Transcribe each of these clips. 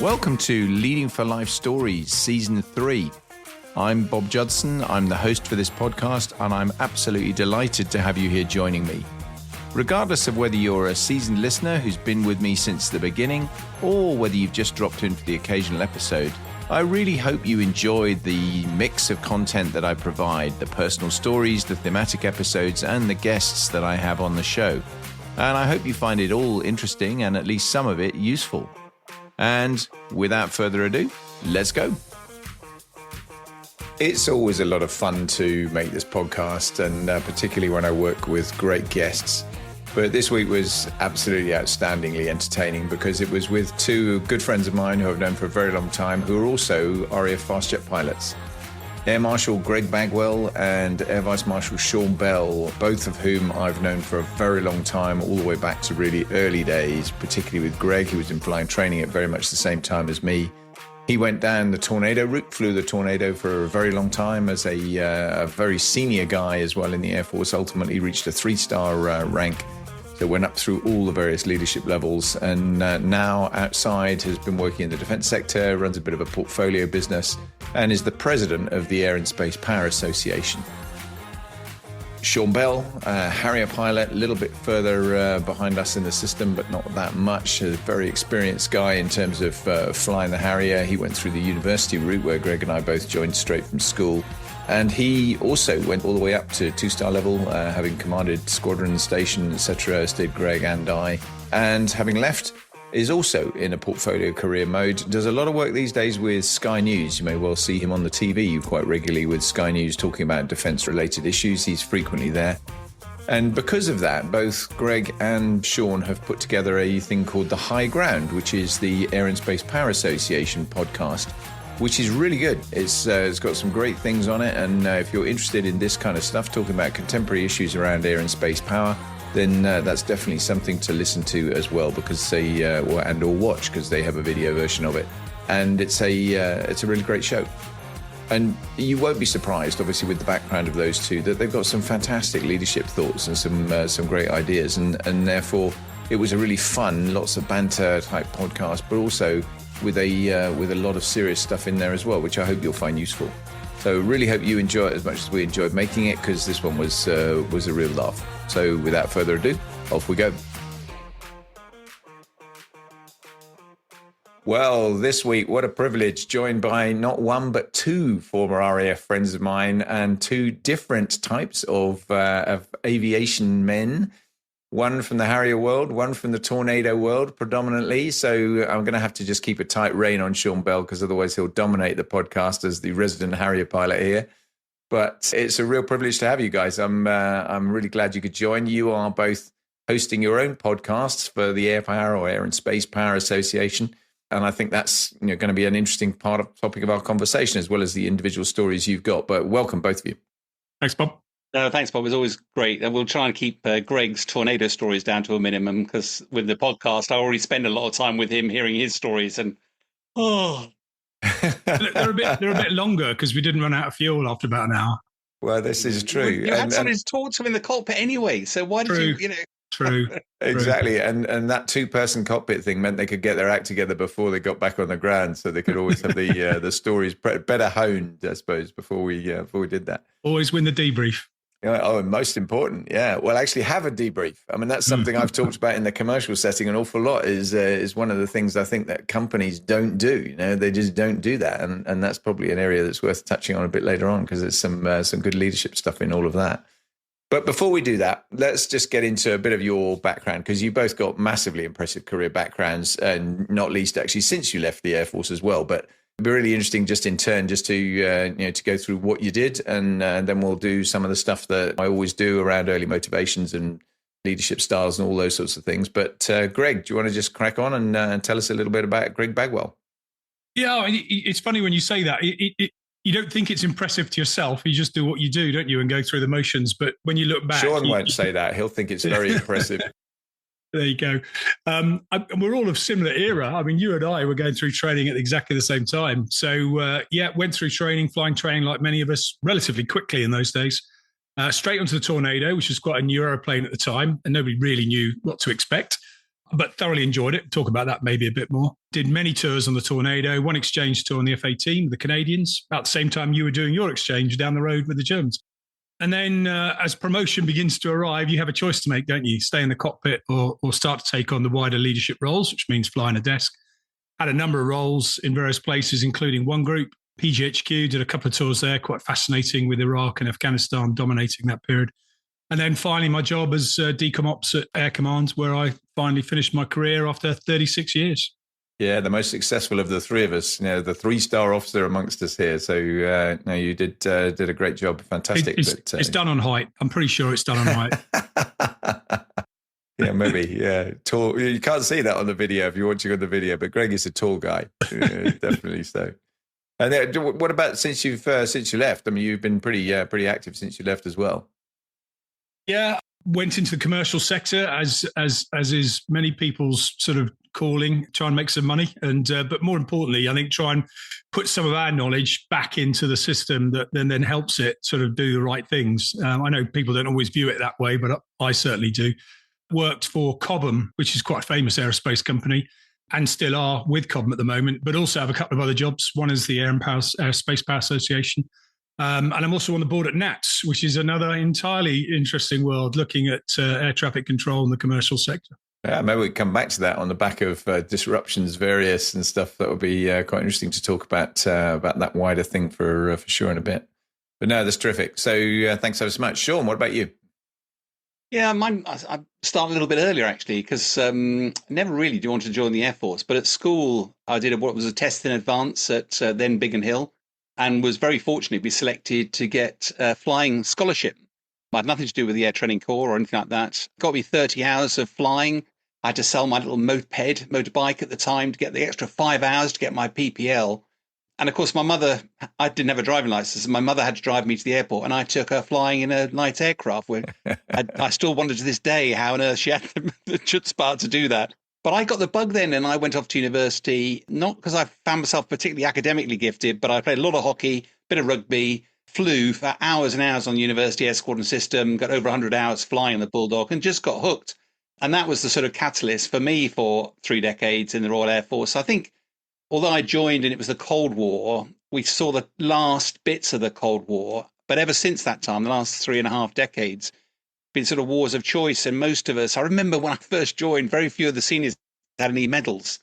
Welcome to Leading for Life Stories, Season 3. I'm Bob Judson, I'm the host for this podcast, and I'm absolutely delighted to have you here joining me. Regardless of whether you're a seasoned listener who's been with me since the beginning, or whether you've just dropped in for the occasional episode, I really hope you enjoyed the mix of content that I provide, the personal stories, the thematic episodes, and the guests that I have on the show. And I hope you find it all interesting and at least some of it useful. And without further ado, let's go. It's always a lot of fun to make this podcast, and particularly when I work with great guests. But this week was absolutely outstandingly entertaining because it was with two good friends of mine who I've known for a very long time, who are also RAF fast jet pilots. Air Marshal Greg Bagwell and Air Vice-Marshal Sean Bell, both of whom I've known for a very long time, all the way back to really early days, particularly with Greg, who was in flying training at very much the same time as me. He went down the Tornado route, flew the Tornado for a very long time as a very senior guy as well in the Air Force, ultimately reached a 3-star rank. So went up through all the various leadership levels, and now outside has been working in the defense sector, runs a bit of a portfolio business, and is the president of the Air and Space Power Association. Sean Bell, Harrier pilot, a little bit further behind us in the system, but not that much. A very experienced guy in terms of flying the Harrier. He went through the university route where Greg and I both joined straight from school. And he also went all the way up to 2-star level, having commanded squadron, station, etc., as did Greg and I. And having left, is also in a portfolio career mode, does a lot of work these days with Sky News. You may well see him on the TV quite regularly with Sky News talking about defence-related issues. He's frequently there. And because of that, both Greg and Sean have put together a thing called The High Ground, which is the Air and Space Power Association podcast, which is really good. It's got some great things on it. And if you're interested in this kind of stuff, talking about contemporary issues around air and space power, then that's definitely something to listen to as well, because they or watch, because they have a video version of it, and it's a really great show. And you won't be surprised, obviously, with the background of those two, that they've got some fantastic leadership thoughts and some great ideas, and therefore it was a really fun, lots of banter type podcast, but also with a lot of serious stuff in there as well, which I hope you'll find useful. So really hope you enjoy it as much as we enjoyed making it, because this one was a real laugh. So without further ado, off we go. Well, this week, what a privilege, joined by not one but two former RAF friends of mine and two different types of aviation men. One from the Harrier world, one from the Tornado world predominantly. So I'm going to have to just keep a tight rein on Sean Bell, because otherwise he'll dominate the podcast as the resident Harrier pilot here. But it's a real privilege to have you guys. I'm really glad you could join. You are both hosting your own podcasts for the Air Power or Air and Space Power Association. And I think that's going to be an interesting topic of our conversation, as well as the individual stories you've got. But welcome, both of you. Thanks, Bob. Thanks, Bob. It's always great. And we'll try and keep Greg's tornado stories down to a minimum, because with the podcast, I already spend a lot of time with him hearing his stories. And they're a bit longer because we didn't run out of fuel after about an hour. Well, this is true. You had somebody to talk to him in the cockpit anyway. So why did you True. Exactly. And that 2-person cockpit thing meant they could get their act together before they got back on the ground, so they could always have the stories better honed, I suppose, before we did that. Always win the debrief. Oh, and most important, yeah. Well, actually have a debrief. I mean, that's something I've talked about in the commercial setting an awful lot, is one of the things I think that companies don't do. They just don't do that. And that's probably an area that's worth touching on a bit later on, because there's some good leadership stuff in all of that. But before we do that, let's just get into a bit of your background, because you both got massively impressive career backgrounds, and not least actually since you left the Air Force as well. But it'd be really interesting just in turn, just to to go through what you did, and then we'll do some of the stuff that I always do around early motivations and leadership styles and all those sorts of things. But Greg, do you want to just crack on and tell us a little bit about Greg Bagwell? Yeah, it's funny when you say that. You don't think it's impressive to yourself. You just do what you do, don't you, and go through the motions. But when you look back... Sean won't say that. He'll think it's very impressive. There you go. We're all of similar era. I mean, you and I were going through training at exactly the same time. So, went through training, flying training like many of us, relatively quickly in those days. straight onto the Tornado, which was quite a new aeroplane at the time, and nobody really knew what to expect, but thoroughly enjoyed it. Talk about that maybe a bit more. Did many tours on the Tornado, one exchange tour on the FA team with the Canadians, about the same time you were doing your exchange down the road with the Germans. And then as promotion begins to arrive, you have a choice to make, don't you? Stay in the cockpit or start to take on the wider leadership roles, which means flying a desk. Had a number of roles in various places, including one group, PGHQ, did a couple of tours there, quite fascinating, with Iraq and Afghanistan dominating that period. And then finally my job as DCOM Ops at Air Command, where I finally finished my career after 36 years. Yeah, the most successful of the three of us, the 3-star officer amongst us here. So, no, you did a great job. Fantastic. It's done on height. I'm pretty sure it's done on height. Yeah, maybe. Yeah, tall. You can't see that on the video if you're watching on the video, but Greg is a tall guy. Yeah, definitely so. And what about since you left? I mean, you've been pretty active since you left as well. Yeah, went into the commercial sector as is many people's sort of calling, try and make some money, and but more importantly, I think try and put some of our knowledge back into the system that then helps it sort of do the right things. I know people don't always view it that way, but I certainly do. Worked for Cobham, which is quite a famous aerospace company, and still are with Cobham at the moment, but also have a couple of other jobs. One is the Aerospace Power Association. And I'm also on the board at NATS, which is another entirely interesting world, looking at air traffic control in the commercial sector. Yeah, maybe we can come back to that on the back of disruptions, various and stuff. That would be quite interesting to talk about that wider thing for sure in a bit. But no, that's terrific. So thanks so much. Sean, what about you? Yeah, I started a little bit earlier, actually, because never really do want to join the Air Force. But at school, I did what was a test in advance at then Biggin Hill, and was very fortunate to be selected to get a flying scholarship. I had nothing to do with the Air Training Corps or anything like that. Got me 30 hours of flying. I had to sell my little motorbike at the time to get the extra 5 hours to get my PPL. And of course, my mother, I didn't have a driving license, and my mother had to drive me to the airport, and I took her flying in a light aircraft. Where I still wonder to this day how on earth she had the chutzpah to do that. But I got the bug then, and I went off to university, not because I found myself particularly academically gifted, but I played a lot of hockey, bit of rugby, flew for hours and hours on the university air squadron system, got over 100 hours flying the Bulldog, and just got hooked. And that was the sort of catalyst for me for 3 decades in the Royal Air Force. I think, although I joined and it was the Cold War, we saw the last bits of the Cold War. But ever since that time, the last 3.5 decades, been sort of wars of choice. And most of us, I remember when I first joined, very few of the seniors had any medals.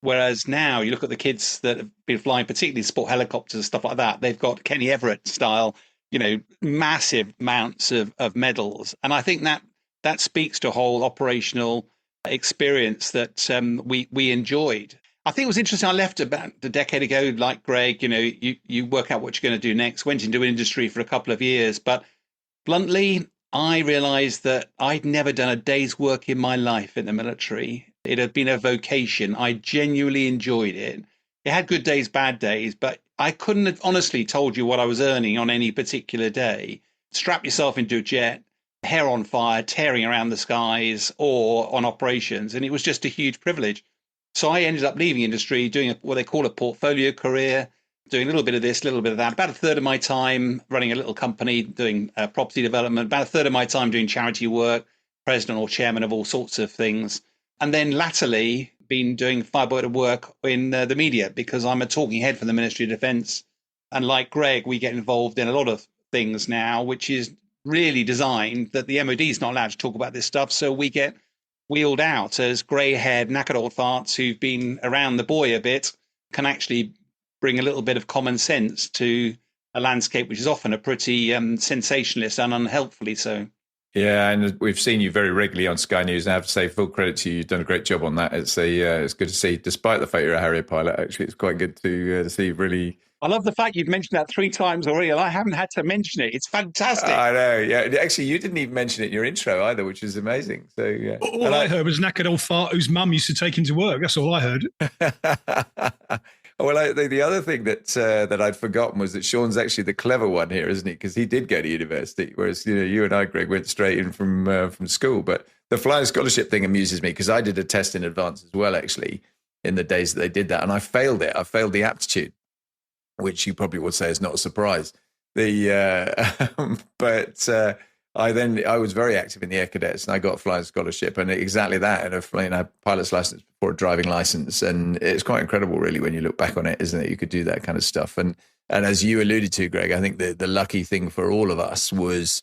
Whereas now you look at the kids that have been flying, particularly sport helicopters and stuff like that, they've got Kenny Everett style, massive amounts of medals. And I think that speaks to a whole operational experience that we enjoyed. I think it was interesting. I left about a decade ago, like Greg, you work out what you're going to do next, went into industry for a couple of years. But bluntly, I realized that I'd never done a day's work in my life in the military. It had been a vocation. I genuinely enjoyed it. It had good days, bad days, but I couldn't have honestly told you what I was earning on any particular day. Strap yourself into a jet, hair on fire, tearing around the skies, or on operations. And it was just a huge privilege. So I ended up leaving industry, doing what they call a portfolio career, doing a little bit of this, a little bit of that. About a third of my time running a little company, doing property development. About a third of my time doing charity work, president or chairman of all sorts of things. And then latterly been doing firefighter work in the media, because I'm a talking head for the Ministry of Defence. And like Greg, we get involved in a lot of things now, which is really designed that the MOD is not allowed to talk about this stuff. So we get wheeled out as grey-haired, knackered old farts who've been around the buoy a bit, can actually bring a little bit of common sense to a landscape which is often a pretty sensationalist and unhelpfully so. Yeah, and we've seen you very regularly on Sky News, and I have to say, full credit to you. You've done a great job on that. It's good to see, despite the fact you're a Harrier pilot. Actually, it's quite good to see. Really, I love the fact you've mentioned that 3 times already, and I haven't had to mention it. It's fantastic. I know. Yeah, actually, you didn't even mention it in your intro either, which is amazing. So, yeah. All I heard was knackered old fart whose mum used to take him to work. That's all I heard. Well, the other thing that I'd forgotten was that Sean's actually the clever one here, isn't he? Because he did go to university, whereas you and I, Greg, went straight in from school. But the flying scholarship thing amuses me because I did a test in advance as well, actually, in the days that they did that, and I failed it. I failed the aptitude, which you probably would say is not a surprise. I was very active in the Air Cadets, and I got a flying scholarship, and exactly that, and a pilot's license before a driving license, and it's quite incredible, really, when you look back on it, isn't it? You could do that kind of stuff, and as you alluded to, Greg, I think the lucky thing for all of us was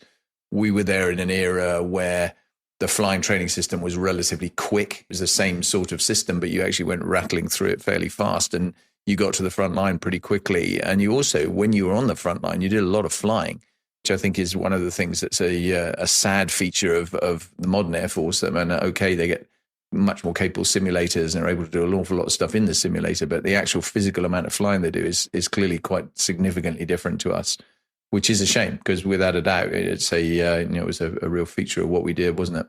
we were there in an era where the flying training system was relatively quick. It was the same sort of system, but you actually went rattling through it fairly fast, and you got to the front line pretty quickly. And you also, when you were on the front line, you did a lot of flying, which I think is one of the things that's a sad feature of the modern Air Force. I mean, okay, they get much more capable simulators and are able to do an awful lot of stuff in the simulator, but the actual physical amount of flying they do is clearly quite significantly different to us, which is a shame, because without a doubt, it's it was a real feature of what we did, wasn't it?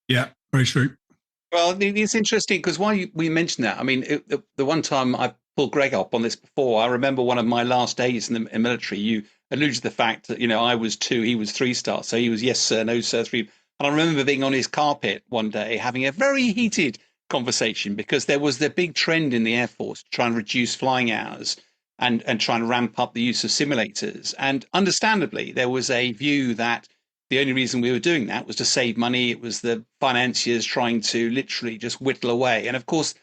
Yeah, very true. Well, it's interesting because we mentioned that. I mean, the one time I pulled Greg up on this before, I remember one of my last days in the military, you alluded to the fact that, I was 2, he was 3-star. So he was yes, sir, no, sir, 3. And I remember being on his carpet one day having a very heated conversation because there was the big trend in the Air Force to try and reduce flying hours and try and ramp up the use of simulators. And understandably, there was a view that the only reason we were doing that was to save money. It was the financiers trying to literally just whittle away. And of course,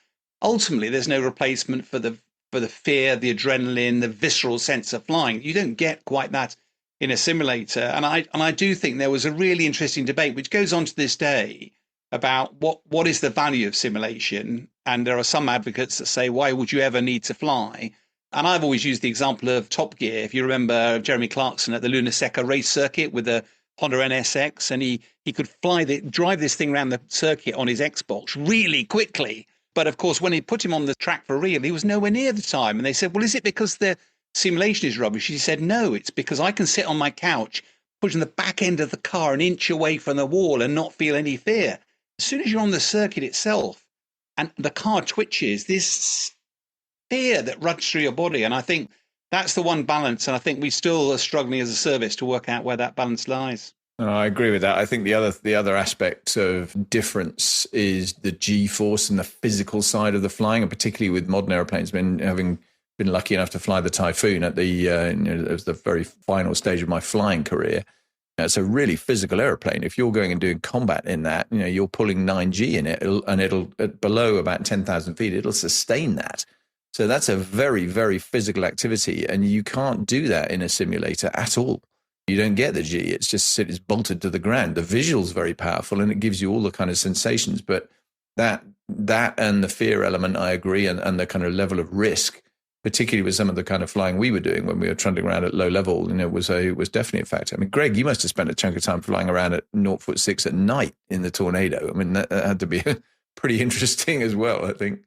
ultimately, there's no replacement for the fear, the adrenaline, the visceral sense of flying. You don't get quite that in a simulator. And I do think there was a really interesting debate, which goes on to this day, about what is the value of simulation. And there are some advocates that say, why would you ever need to fly? And I've always used the example of Top Gear. If you remember Jeremy Clarkson at the Luna Seca race circuit with the Honda NSX, and he could drive this thing around the circuit on his Xbox really quickly. But of course, when he put him on the track for real, he was nowhere near the time. And they said, well, is it because the simulation is rubbish? He said, no, it's because I can sit on my couch, pushing the back end of the car an inch away from the wall and not feel any fear. As soon as you're on the circuit itself and the car twitches, this fear that runs through your body. And I think that's the one balance. And I think we still are struggling as a service to work out where that balance lies. I agree with that. I think the other aspect of difference is the G-force and the physical side of the flying, and particularly with modern airplanes. Having been lucky enough to fly the Typhoon at it was the very final stage of my flying career. It's a really physical airplane. If you're going and doing combat in that, you're pulling 9G in it, and it'll at below about 10,000 feet, it'll sustain that. So that's a very, very physical activity, and you can't do that in a simulator at all. You don't get the G. It's bolted to the ground. The visual's very powerful, and it gives you all the kind of sensations. But that and the fear element, I agree, and the kind of level of risk, particularly with some of the kind of flying we were doing when we were trundling around at low level, was definitely a factor. I mean, Greg, you must have spent a chunk of time flying around at 0.6 at night in the Tornado. I mean, that had to be pretty interesting as well, I think.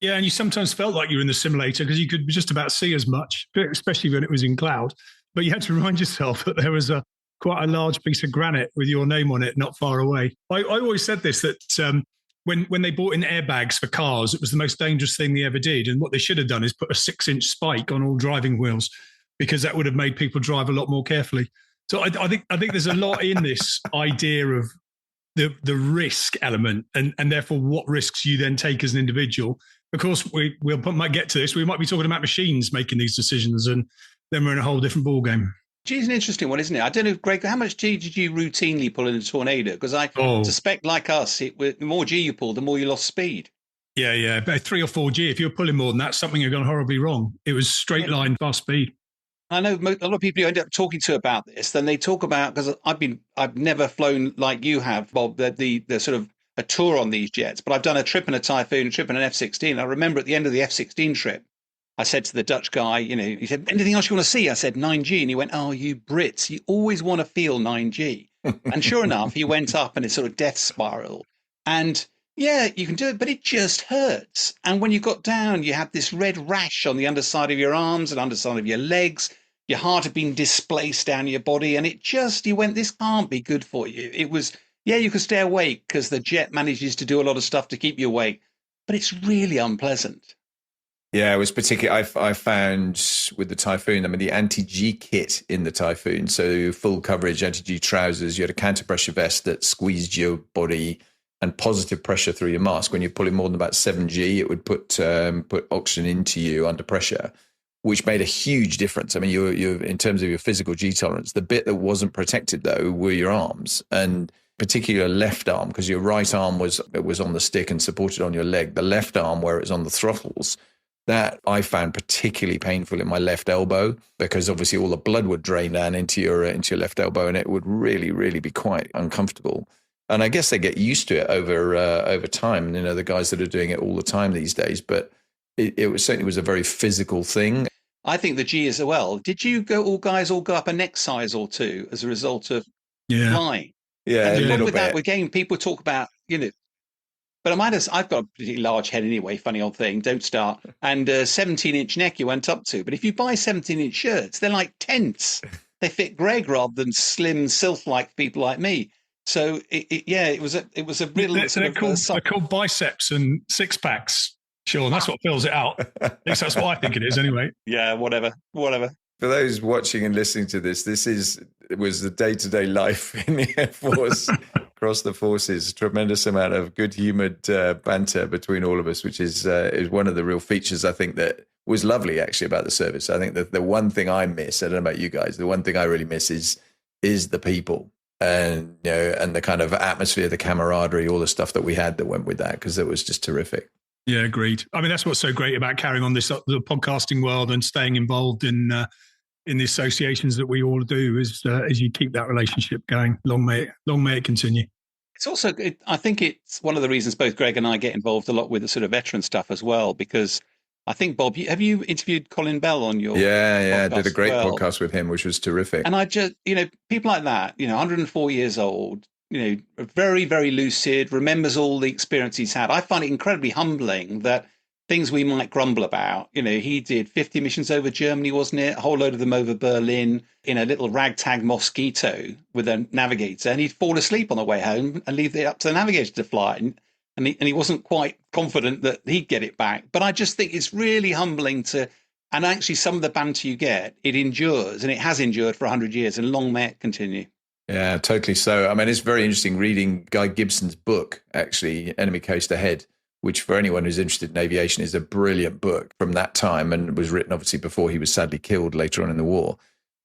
Yeah, and you sometimes felt like you were in the simulator because you could just about see as much, especially when it was in cloud. But you had to remind yourself that there was quite a large piece of granite with your name on it not far away. I always said this, that when they bought in airbags for cars, it was the most dangerous thing they ever did. And what they should have done is put a 6-inch spike on all driving wheels, because that would have made people drive a lot more carefully. So I think there's a lot in this idea of the risk element, and therefore what risks you then take as an individual. Of course, we might get to this. We might be talking about machines making these decisions, and then we're in a whole different ballgame. G's an interesting one, isn't it? I don't know, Greg, how much G did you routinely pull in a Tornado? Because I suspect, like us, the more G you pulled, the more you lost speed. Yeah. About 3 or 4 G. If you're pulling more than that, something had gone horribly wrong. It was straight line, fast speed. I know a lot of people you end up talking to about this, then they talk about, because I've never flown like you have, Bob, the sort of a tour on these jets, but I've done a trip in a Typhoon, a trip in an F-16. I remember at the end of the F-16 trip, I said to the Dutch guy, he said, anything else you want to see? I said, 9G. And he went, oh, you Brits, you always want to feel 9G. And sure enough, he went up in a sort of death spiral. And yeah, you can do it, but it just hurts. And when you got down, you had this red rash on the underside of your arms and underside of your legs. Your heart had been displaced down your body. And you went, this can't be good for you. It was, yeah, you could stay awake because the jet manages to do a lot of stuff to keep you awake, but it's really unpleasant. Yeah, it was particularly, I found with the Typhoon, I mean, the anti-G kit in the Typhoon, so full coverage, anti-G trousers, you had a counter-pressure vest that squeezed your body and positive pressure through your mask. When you're pulling more than about 7G, it would put oxygen into you under pressure, which made a huge difference. I mean, you're in terms of your physical G tolerance, the bit that wasn't protected though were your arms, and particularly your left arm, because your right arm was on the stick and supported on your leg. The left arm, where it's on the throttles, that I found particularly painful in my left elbow, because obviously all the blood would drain down into your left elbow, and it would really, really be quite uncomfortable. And I guess they get used to it over time. You know, the guys that are doing it all the time these days, but it certainly was a very physical thing. I think the G as well. Did you guys all go up a neck size or two as a result of flying? Yeah, and a little with bit. That, again, people talk about, but I've got a particularly large head anyway, funny old thing, don't start. And 17-inch neck you went up to. But if you buy 17-inch shirts, they're like tents. They fit Greg rather than slim, sylph-like people like me. So, it was a real they're called biceps and six packs. Sure, that's what fills it out. At least that's what I think it is anyway. Yeah, whatever. For those watching and listening to this, it was the day-to-day life in the Air Force, across the forces. Tremendous amount of good-humoured banter between all of us, which is one of the real features, I think, that was lovely, actually, about the service. I think that the one thing I miss, I don't know about you guys, the one thing I really miss is the people, and and the kind of atmosphere, the camaraderie, all the stuff that we had that went with that, because it was just terrific. Yeah, agreed. I mean, that's what's so great about carrying on the podcasting world and staying involved in the associations that we all do, is you keep that relationship going. Long may it continue. It's also, I think it's one of the reasons both Greg and I get involved a lot with the sort of veteran stuff as well, because I think, Bob, have you interviewed Colin Bell on your podcast? Did a great podcast with him, which was terrific. And I just, people like that, 104 years old, very, very lucid, remembers all the experience he's had. I find it incredibly humbling that things we might grumble about, he did 50 missions over Germany, wasn't it? A whole load of them over Berlin in a little ragtag Mosquito with a navigator, and he'd fall asleep on the way home and leave it up to the navigator to fly. And he wasn't quite confident that he'd get it back. But I just think it's really humbling and actually some of the banter you get, it endures, and it has endured for 100 years, and long may it continue. Yeah, totally so. I mean, it's very interesting reading Guy Gibson's book, actually, Enemy Coast Ahead, which for anyone who's interested in aviation is a brilliant book from that time, and was written obviously before he was sadly killed later on in the war.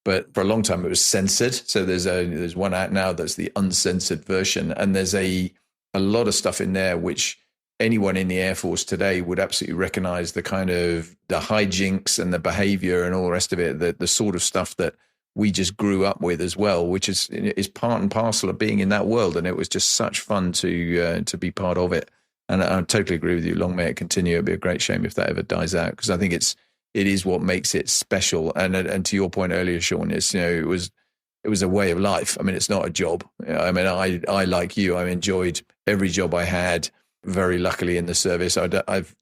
But for a long time it was censored. So there's one out now that's the uncensored version, and there's a lot of stuff in there which anyone in the Air Force today would absolutely recognize, the kind of the hijinks and the behavior and all the rest of it, the sort of stuff that we just grew up with as well, which is part and parcel of being in that world. And it was just such fun to be part of it. And I totally agree with you. Long may it continue. It'd be a great shame if that ever dies out, because I think it is what makes it special. And to your point earlier, Sean, it was a way of life. I mean, it's not a job. I mean, I like you, I enjoyed every job I had. Very luckily in the service, I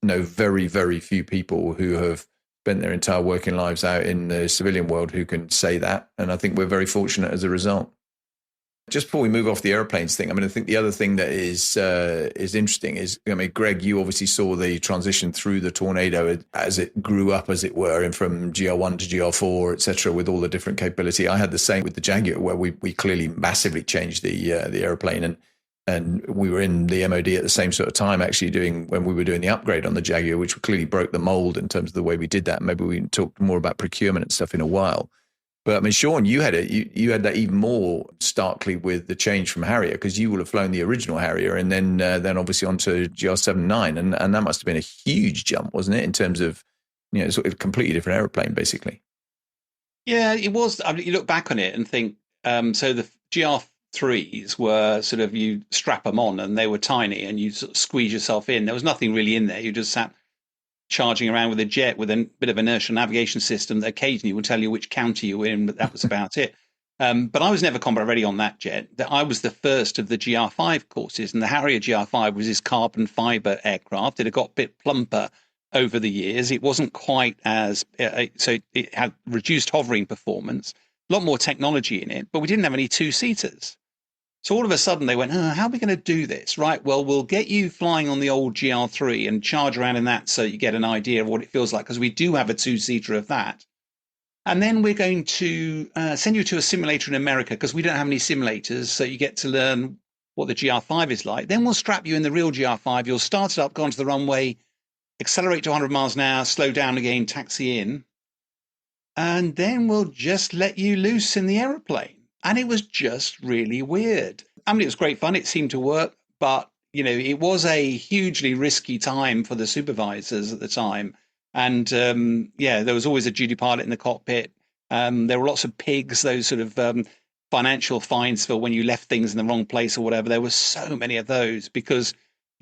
know very, very few people who have spent their entire working lives out in the civilian world who can say that. And I think we're very fortunate as a result. Just before we move off the airplanes thing, I mean, I think the other thing that is interesting is, I mean, Greg, you obviously saw the transition through the Tornado as it grew up, as it were, and from GR1 to GR4, et cetera, with all the different capability. I had the same with the Jaguar, where we clearly massively changed the airplane, and we were in the MOD at the same sort of time, actually when we were doing the upgrade on the Jaguar, which clearly broke the mold in terms of the way we did that. Maybe we can talk more about procurement and stuff in a while. But I mean, Sean, you had that even more starkly with the change from Harrier, because you will have flown the original Harrier and then obviously onto GR79, and that must have been a huge jump, wasn't it, in terms of sort of a completely different aeroplane, basically. Yeah, it was. I mean, you look back on it and think, so the GR3s were sort of, you strap them on and they were tiny and you sort of squeeze yourself in. There was nothing really in there. You just sat charging around with a jet with a bit of inertial navigation system that occasionally would tell you which county you were in, but that was about it. But I was never combat ready on that jet. I was the first of the GR5 courses, and the Harrier GR5 was this carbon fiber aircraft. It had got a bit plumper over the years. It wasn't quite as, so it had reduced hovering performance, a lot more technology in it, but we didn't have any two-seaters. So all of a sudden they went, how are we going to do this? Right, well, we'll get you flying on the old GR3 and charge around in that so you get an idea of what it feels like, because we do have a two-seater of that. And then we're going to send you to a simulator in America, because we don't have any simulators, so you get to learn what the GR5 is like. Then we'll strap you in the real GR5. You'll start it up, go onto the runway, accelerate to 100 miles an hour, slow down again, taxi in. and then we'll just let you loose in the aeroplane. And it was just really weird. I mean, it was great fun. It seemed to work, but it was a hugely risky time for the supervisors at the time. And there was always a duty pilot in the cockpit. There were lots of pigs, those sort of financial fines for when you left things in the wrong place or whatever. There were so many of those because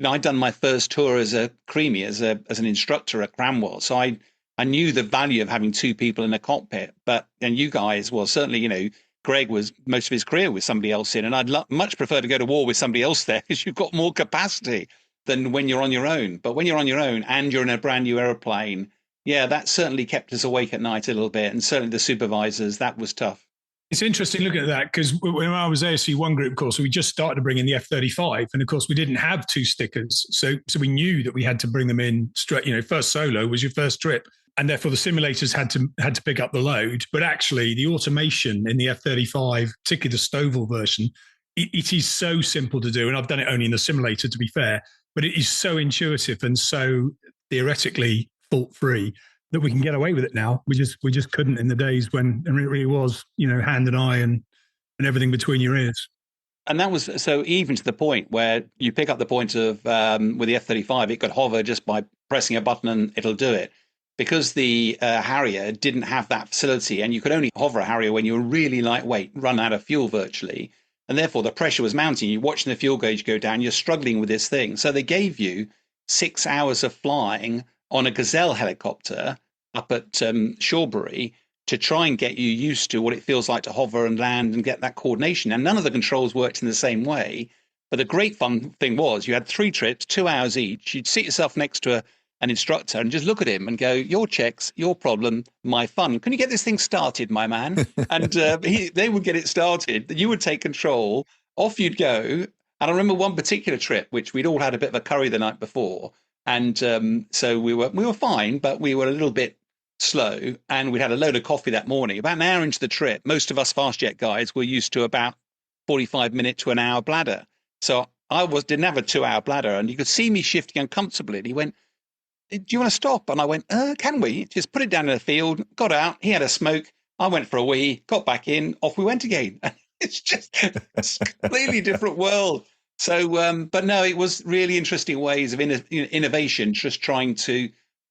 I'd done my first tour as a creamie, as an instructor at Cranwell. So I knew the value of having two people in a cockpit. And you guys, well, certainly, Greg was most of his career with somebody else in, and I'd much prefer to go to war with somebody else there because you've got more capacity than when you're on your own. But when you're on your own and you're in a brand new aeroplane, that certainly kept us awake at night a little bit. And certainly the supervisors, that was tough. It's interesting looking at that because when I was ASC1 group, of course, we just started to bring in the F-35. And of course, we didn't have two stickers. So we knew that we had to bring them in straight. First solo was your first trip. And therefore, the simulators had to pick up the load. But actually, the automation in the F-35, particularly the Stovall version, it is so simple to do. And I've done it only in the simulator, to be fair. But it is so intuitive and so theoretically fault-free that we can get away with it now. We just couldn't in the days when it really was, hand and eye and everything between your ears. And that was so even to the point where you pick up the point of with the F-35, it could hover just by pressing a button and it'll do it. Because the Harrier didn't have that facility, and you could only hover a Harrier when you were really lightweight, run out of fuel virtually, and therefore the pressure was mounting. You're watching the fuel gauge go down, you're struggling with this thing. So they gave you 6 hours of flying on a Gazelle helicopter up at Shawbury to try and get you used to what it feels like to hover and land and get that coordination. And none of the controls worked in the same way. But the great fun thing was you had 3 trips, 2 hours each. You'd sit yourself next to an instructor and just look at him and go, your checks, your problem, my fun. Can you get this thing started, my man? And they would get it started. You would take control. Off you'd go. And I remember one particular trip, which we'd all had a bit of a curry the night before. And so we were fine, but we were a little bit slow. And we'd had a load of coffee that morning. About an hour into the trip, most of us fast jet guys were used to about 45-minute to an hour bladder. So I didn't have a 2-hour bladder, and you could see me shifting uncomfortably. And he went, do you want to stop? And I went, can we? Just put it down in the field, got out. He had a smoke. I went for a wee, got back in, off we went again. It's just a completely different world. So, but no, it was really interesting ways of innovation, just trying to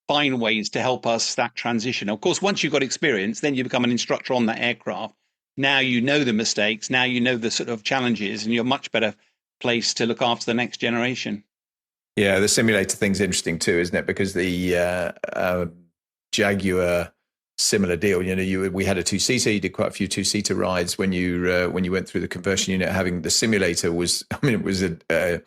find ways to help us that transition. Of course, once you've got experience, then you become an instructor on that aircraft. Now you know the mistakes. Now you know the sort of challenges, and you're much better placed to look after the next generation. Yeah, the simulator thing's interesting too, isn't it? Because the Jaguar, similar deal. We had a 2-seater. You did quite a few 2-seater rides when you went through the conversion unit. Having the simulator was, it was the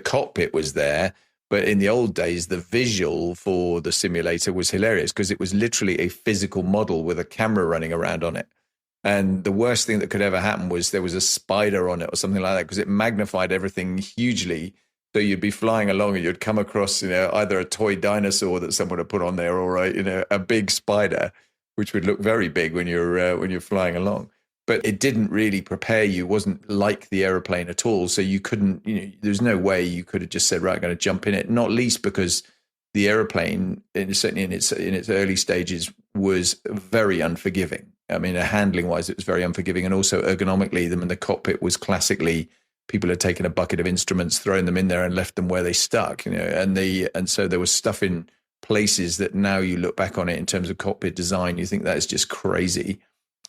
cockpit was there, but in the old days, the visual for the simulator was hilarious because it was literally a physical model with a camera running around on it. And the worst thing that could ever happen was there was a spider on it or something like that because it magnified everything hugely. So you'd be flying along and you'd come across, either a toy dinosaur that someone had put on there or a big spider, which would look very big when you're flying along. But it didn't really prepare you. It wasn't like the aeroplane at all. So you couldn't, there's no way you could have just said, right, I'm going to jump in it. Not least because the aeroplane, certainly in its early stages, was very unforgiving. I mean, handling wise, it was very unforgiving, and also ergonomically, the cockpit was classically. People had taken a bucket of instruments, thrown them in there, and left them where they stuck. And so there was stuff in places that now you look back on it in terms of cockpit design, you think that is just crazy.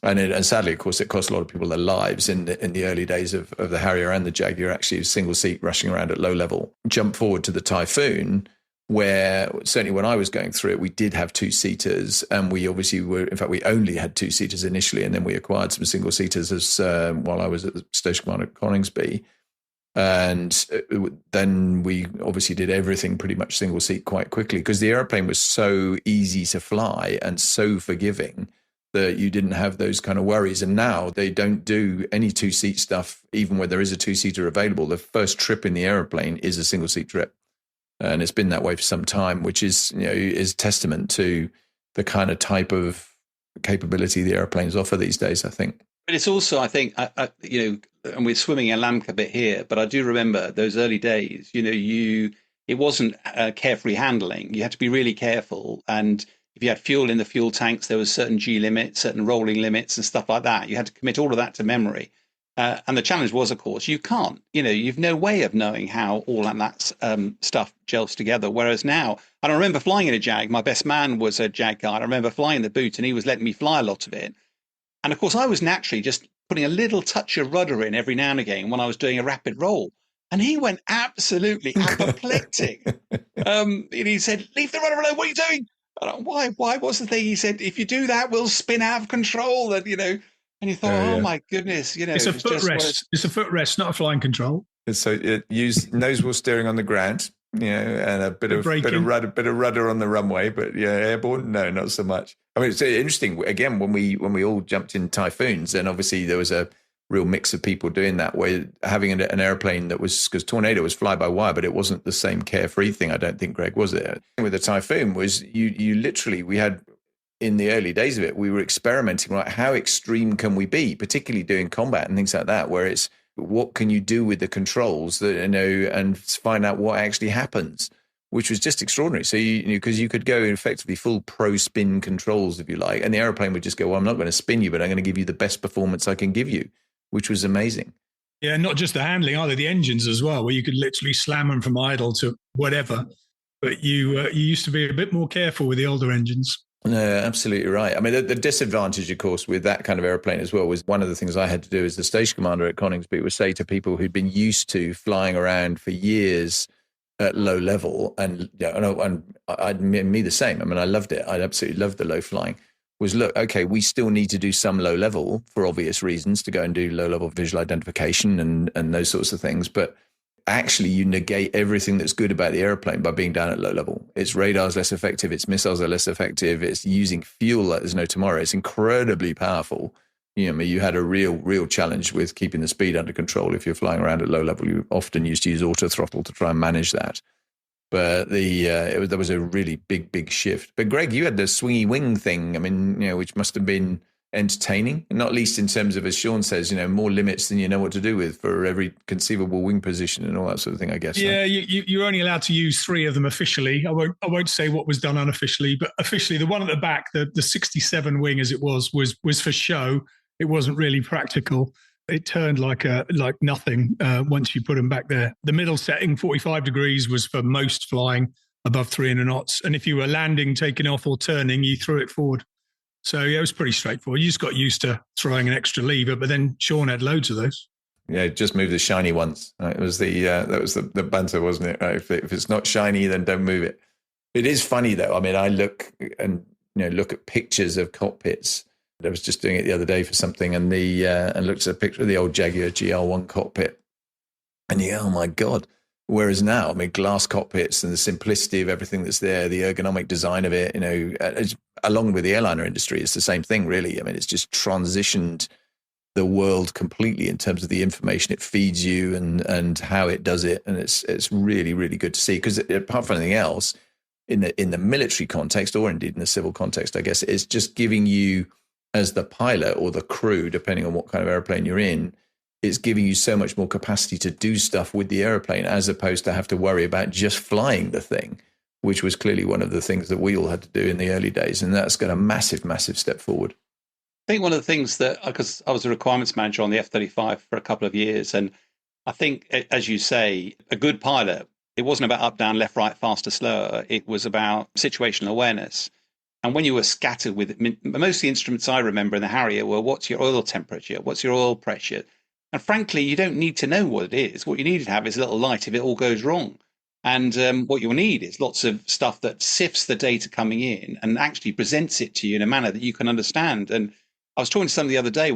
And sadly, of course, it cost a lot of people their lives in the early days of the Harrier and the Jaguar. Actually, a single seat rushing around at low level. Jump forward to the Typhoon, where certainly when I was going through it, we did have 2-seaters, and we obviously were. In fact, we only had 2-seaters initially, and then we acquired some single seaters as while I was at the Station Command at Coningsby. And then we obviously did everything pretty much single seat quite quickly because the airplane was so easy to fly and so forgiving that you didn't have those kind of worries. And now they don't do any 2-seat stuff, even when there is a 2-seater available. The first trip in the airplane is a single seat trip. And it's been that way for some time, which is testament to the kind of type of capability the airplanes offer these days, I think. But it's also, I think, and we're swimming in Lamk a bit here, but I do remember those early days, it wasn't carefree handling. You had to be really careful. And if If you had fuel in the fuel tanks, there was certain G limits, certain rolling limits and stuff like that. You had to commit all of that to memory. And the challenge was, of course, you can't, you've no way of knowing how all that stuff gels together. Whereas now, and I remember flying in a Jag, my best man was a Jaguar. I remember flying the boot and he was letting me fly a lot of it. And of course, I was naturally just putting a little touch of rudder in every now and again when I was doing a rapid roll. And he went absolutely apoplectic. And he said, "Leave the rudder alone, what are you doing?" Why? What's the thing? He said, "If you do that, we'll spin out of control." And, and you thought, oh my goodness, it's a footrest. It's a footrest, not a flying control. So it used nose wheel steering on the ground, and a bit of rudder on the runway, but airborne, no, not so much. I mean, it's interesting. Again, when we all jumped in Typhoons, and obviously there was a real mix of people doing that, where having an airplane that was, because Tornado was fly by wire, but it wasn't the same carefree thing. I don't think, Greg, was it? With the Typhoon was you literally, we had, in the early days of it, we were experimenting, right? How extreme can we be, particularly doing combat and things like that, where it's what can you do with the controls that, and find out what actually happens, which was just extraordinary. So because you could go effectively full pro spin controls, if you like, and the airplane would just go, well, I'm not going to spin you, but I'm going to give you the best performance I can give you, which was amazing. Yeah, not just the handling, either the engines as well, where you could literally slam them from idle to whatever. But you used to be a bit more careful with the older engines. No, absolutely right. I mean, the disadvantage, of course, with that kind of airplane as well, was one of the things I had to do as the station commander at Coningsby was say to people who'd been used to flying around for years at low level, and me the same. I mean, I loved it. I absolutely loved the low flying. Was look, okay, we still need to do some low level for obvious reasons to go and do low level visual identification and those sorts of things, but actually you negate everything that's good about the airplane by being down at low level. Its radar's less effective, its missiles are less effective, it's using fuel like there's no tomorrow. It's incredibly powerful. You had a real challenge with keeping the speed under control. If you're flying around at low level, you often used to use auto throttle to try and manage that. But there was a really big shift. But Greg, you had the swingy wing thing. I mean, which must have been entertaining, not least in terms of, as Sean says, more limits than you know what to do with for every conceivable wing position and all that sort of thing, I guess. Yeah, you're only allowed to use 3 of them officially. I won't say what was done unofficially, but officially the one at the back, the 67 wing as it was for show. It wasn't really practical. It turned like nothing once you put them back there. The middle setting, 45 degrees, was for most flying above 300 knots. And if you were landing, taking off or turning, you threw it forward. So yeah, it was pretty straightforward. You just got used to throwing an extra lever, but then Sean had loads of those. Yeah, just move the shiny ones. It was that was the banter, wasn't it? Right? If it's not shiny, then don't move it. It is funny though. I mean, I look at pictures of cockpits. I was just doing it the other day for something, and looked at a picture of the old Jaguar GR1 cockpit, and you go, oh my God. Whereas now, I mean, glass cockpits and the simplicity of everything that's there, the ergonomic design of it, along with the airliner industry, it's the same thing, really. I mean, it's just transitioned the world completely in terms of the information it feeds you and how it does it, and it's really, really good to see. Because apart from anything else, in the military context, or indeed in the civil context, I guess, it's just giving you, as the pilot or the crew, depending on what kind of airplane you're in, it's giving you so much more capacity to do stuff with the airplane, as opposed to have to worry about just flying the thing, which was clearly one of the things that we all had to do in the early days. And that's got a massive, massive step forward. I think one of the things that, because I was a requirements manager on the F-35 for a couple of years, and I think, as you say, a good pilot, it wasn't about up, down, left, right, faster, slower. It was about situational awareness. And when you were scattered with it, most of the instruments I remember in the Harrier were, what's your oil temperature? What's your oil pressure? And frankly, you don't need to know what it is. What you need to have is a little light if it all goes wrong. And what you'll need is lots of stuff that sifts the data coming in and actually presents it to you in a manner that you can understand. And I was talking to somebody the other day,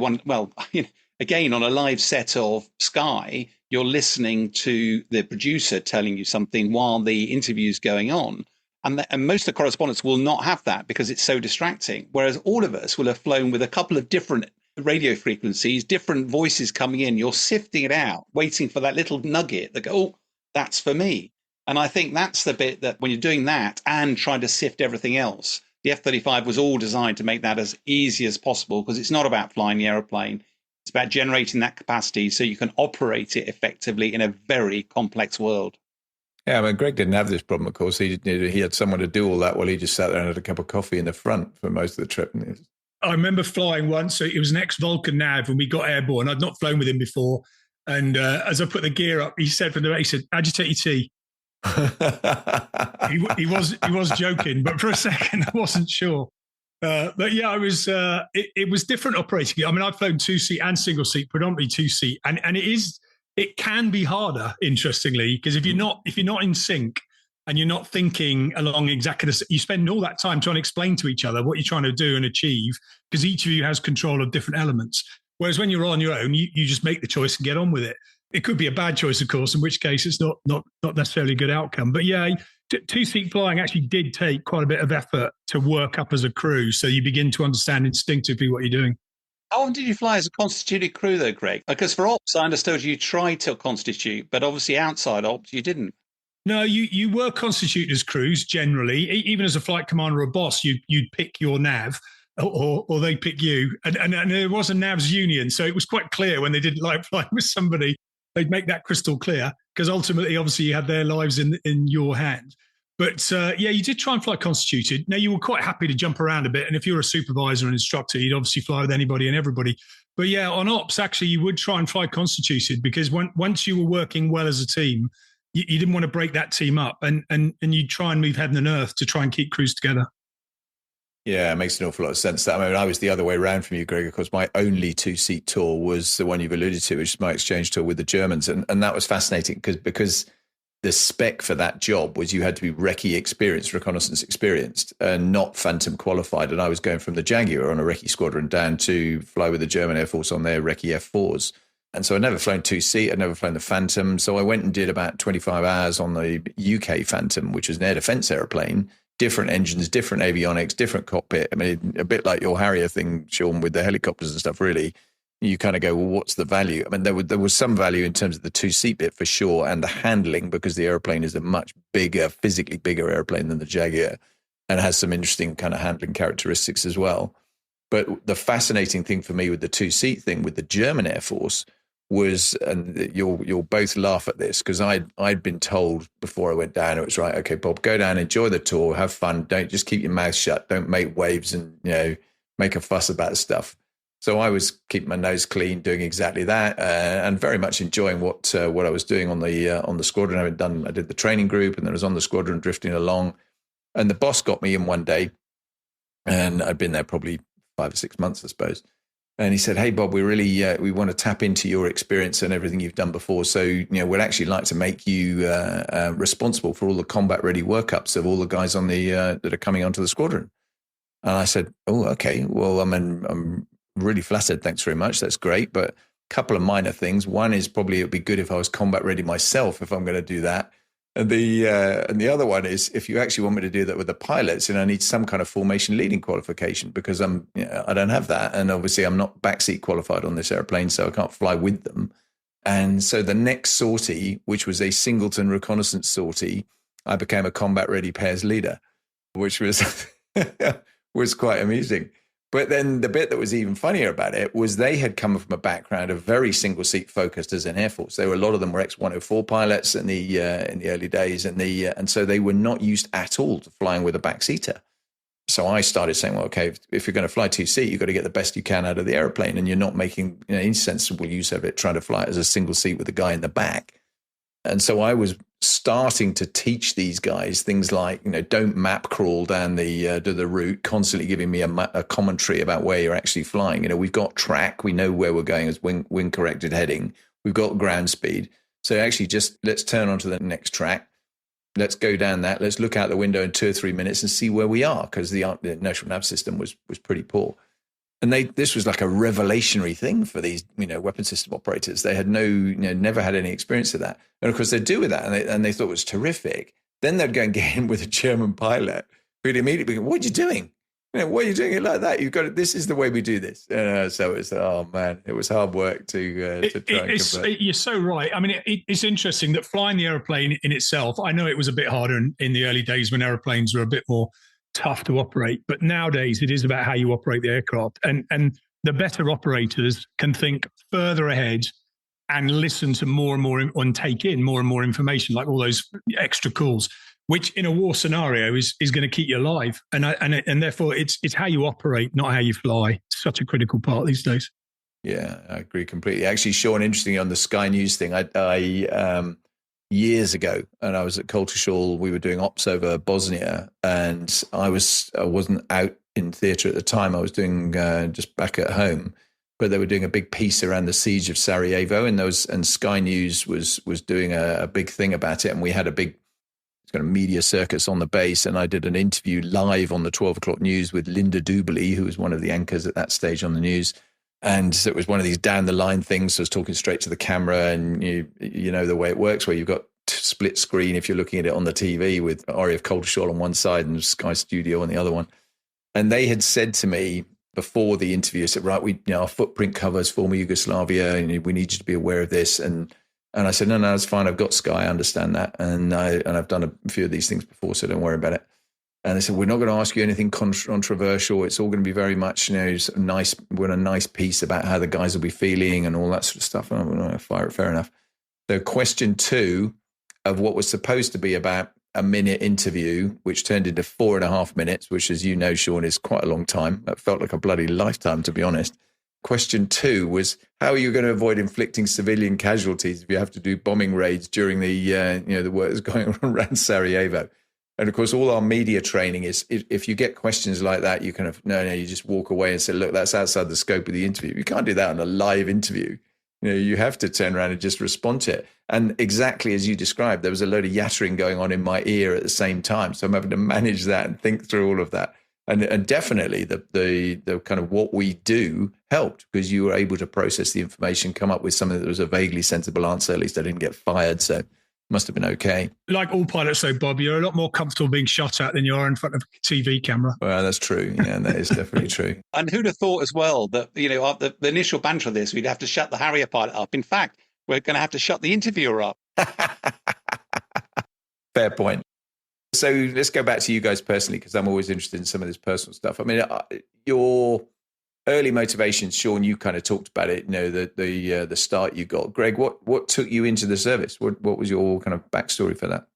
again, on a live set of Sky, you're listening to the producer telling you something while the interview's going on. And most of the correspondents will not have that because it's so distracting. Whereas all of us will have flown with a couple of different radio frequencies, different voices coming in. You're sifting it out, waiting for that little nugget that go, oh, that's for me. And I think that's the bit that when you're doing that and trying to sift everything else, the F-35 was all designed to make that as easy as possible, because it's not about flying the aeroplane. It's about generating that capacity so you can operate it effectively in a very complex world. Yeah, I mean, Greg didn't have this problem, of course. He had someone to do all that while he just sat there and had a cup of coffee in the front for most of the trip. I remember flying once. So it was an ex-Vulcan nav when we got airborne. I'd not flown with him before. And as I put the gear up, he said from the back, he said, "How'd you take your tea?" he was joking, but for a second I wasn't sure. But yeah, it was different operating. I mean, I've flown 2-seat and single seat, predominantly 2-seat, and it can be harder, interestingly, because if you're not in sync and you're not thinking along exactly you spend all that time trying to explain to each other what you're trying to do and achieve, because each of you has control of different elements. Whereas when you're on your own, you just make the choice and get on with it. It could be a bad choice, of course, in which case it's not necessarily a good outcome. But yeah, 2-seat flying actually did take quite a bit of effort to work up as a crew. So you begin to understand instinctively what you're doing. How often did you fly as a constituted crew, though, Greg? Because for ops, I understood you tried to constitute, but obviously outside ops, you didn't. No, you were constituted as crews generally. Even as a flight commander or boss, you'd pick your nav, or they pick you. And there was a navs union, so it was quite clear when they didn't like flying with somebody, they'd make that crystal clear, because ultimately, obviously, you had their lives in your hands. But yeah, you did try and fly constituted. Now, you were quite happy to jump around a bit. And if you're a supervisor and instructor, you'd obviously fly with anybody and everybody. But yeah, on ops, actually, you would try and fly constituted, because once you were working well as a team, you didn't want to break that team up. And you'd try and move heaven and earth to try and keep crews together. Yeah, it makes an awful lot of sense. I mean, I was the other way around from you, Greg. Of course, my only 2-seat tour was the one you've alluded to, which is my exchange tour with the Germans. And that was fascinating because the spec for that job was you had to be recce experienced, reconnaissance experienced, and not Phantom qualified. And I was going from the Jaguar on a recce squadron down to fly with the German Air Force on their recce F4s. And so I'd never flown 2-seat, I'd never flown the Phantom. So I went and did about 25 hours on the UK Phantom, which was an air defense aeroplane, different engines, different avionics, different cockpit. I mean, a bit like your Harrier thing, Sean, with the helicopters and stuff, really. You kind of go, well, what's the value? I mean, there was some value in terms of the 2-seat bit for sure, and the handling, because the airplane is a much bigger, physically bigger airplane than the Jaguar, and has some interesting kind of handling characteristics as well. But the fascinating thing for me with the 2-seat thing with the German Air Force was, and you'll both laugh at this, because I'd been told before I went down, it was right, okay, Bob, go down, enjoy the tour, have fun, don't just keep your mouth shut, don't make waves and make a fuss about stuff. So I was keeping my nose clean, doing exactly that, and very much enjoying what I was doing on the squadron. I did the training group, and then I was on the squadron drifting along. And the boss got me in one day, and I'd been there probably 5 or 6 months, I suppose. And he said, "Hey Bob, we really we want to tap into your experience and everything you've done before. So we'd actually like to make you responsible for all the combat ready workups of all the guys on the that are coming onto the squadron." And I said, "Oh, okay. Well, I'm really flattered. Thanks very much. That's great. But a couple of minor things. One is probably it'd be good if I was combat ready myself if I'm going to do that. And the other one is if you actually want me to do that with the pilots, I need some kind of formation leading qualification, because I don't have that. And obviously I'm not backseat qualified on this airplane, so I can't fly with them. And so the next sortie, which was a singleton reconnaissance sortie, I became a combat ready pairs leader, which was was quite amusing. But then the bit that was even funnier about it was they had come from a background of very single seat focused as an Air Force. A lot of them were ex-104 pilots in the early days, and so they were not used at all to flying with a backseater. So I started saying, well, okay, if you're going to fly 2-seat, you've got to get the best you can out of the airplane, and you're not making any sensible use of it trying to fly it as a single seat with a guy in the back. And so I was starting to teach these guys things like, don't map crawl down the route, constantly giving me a commentary about where you're actually flying. We've got track, we know where we're going as wind corrected heading. We've got ground speed. So actually just let's turn onto the next track. Let's go down that. Let's look out the window in 2 or 3 minutes and see where we are, because the inertial nav system was pretty poor. And this was like a revelationary thing for these, weapon system operators. They had never had any experience of that. And of course they'd do with that, and they thought it was terrific. Then they'd go and get in with a German pilot who'd immediately go, "What are you doing? Why are you doing it like that? You've got it. This is the way we do this." So it was, oh man, it was hard work to try and convert. You're so right. I mean, it's interesting that flying the airplane in itself, I know it was a bit harder in the early days when airplanes were a bit more tough to operate, but nowadays it is about how you operate the aircraft, and the better operators can think further ahead and listen to more and more and take in more and more information, like all those extra calls, which in a war scenario is going to keep you alive. And therefore it's how you operate, not how you fly. It's such a critical part these days. Yeah, I agree completely. Actually, Sean, interestingly, on the Sky News thing, I years ago, and I was at Coltishall, we were doing ops over Bosnia, and I wasn't out in theatre at the time. I was doing just back at home, but they were doing a big piece around the siege of Sarajevo, and Sky News was doing a big thing about it, and we had a big kind of media circus on the base, and I did an interview live on the 12 o'clock news with Linda Doobly, who was one of the anchors at that stage on the news. And so it was one of these down the line things. So I was talking straight to the camera, and you know the way it works, where you've got split screen if you're looking at it on the TV with RAF Coltishall on one side and Sky Studio on the other one. And they had said to me before the interview, said, right, our footprint covers former Yugoslavia, and we need you to be aware of this. And I said, no, it's fine. I've got Sky. I understand that. And I've done a few of these things before, so don't worry about it. And they said, we're not going to ask you anything controversial. It's all going to be very much, nice. We're in a nice piece about how the guys will be feeling and all that sort of stuff. And I'm like, fair enough. So question 2 of what was supposed to be about a minute interview, which turned into 4.5 minutes, which, as you know, Sean, is quite a long time. That felt like a bloody lifetime, to be honest. Question 2 was, how are you going to avoid inflicting civilian casualties if you have to do bombing raids during the work that's going on around Sarajevo? And of course, all our media training is, if you get questions like that, you kind of, you just walk away and say, look, that's outside the scope of the interview. You can't do that on a live interview. You have to turn around and just respond to it. And exactly as you described, there was a load of yattering going on in my ear at the same time. So I'm having to manage that and think through all of that. And definitely the kind of what we do helped, because you were able to process the information, come up with something that was a vaguely sensible answer. At least I didn't get fired. So must have been okay. Like all pilots, though, Bob, you're a lot more comfortable being shot at than you are in front of a TV camera. Well, that's true. Yeah, that is definitely true. And who'd have thought as well that, the initial banter of this, we'd have to shut the Harrier pilot up. In fact, we're going to have to shut the interviewer up. Fair point. So let's go back to you guys personally, because I'm always interested in some of this personal stuff. I mean, your early motivations, Sean, you kind of talked about it, the start you got. Greg, what took you into the service? What was your kind of backstory for that?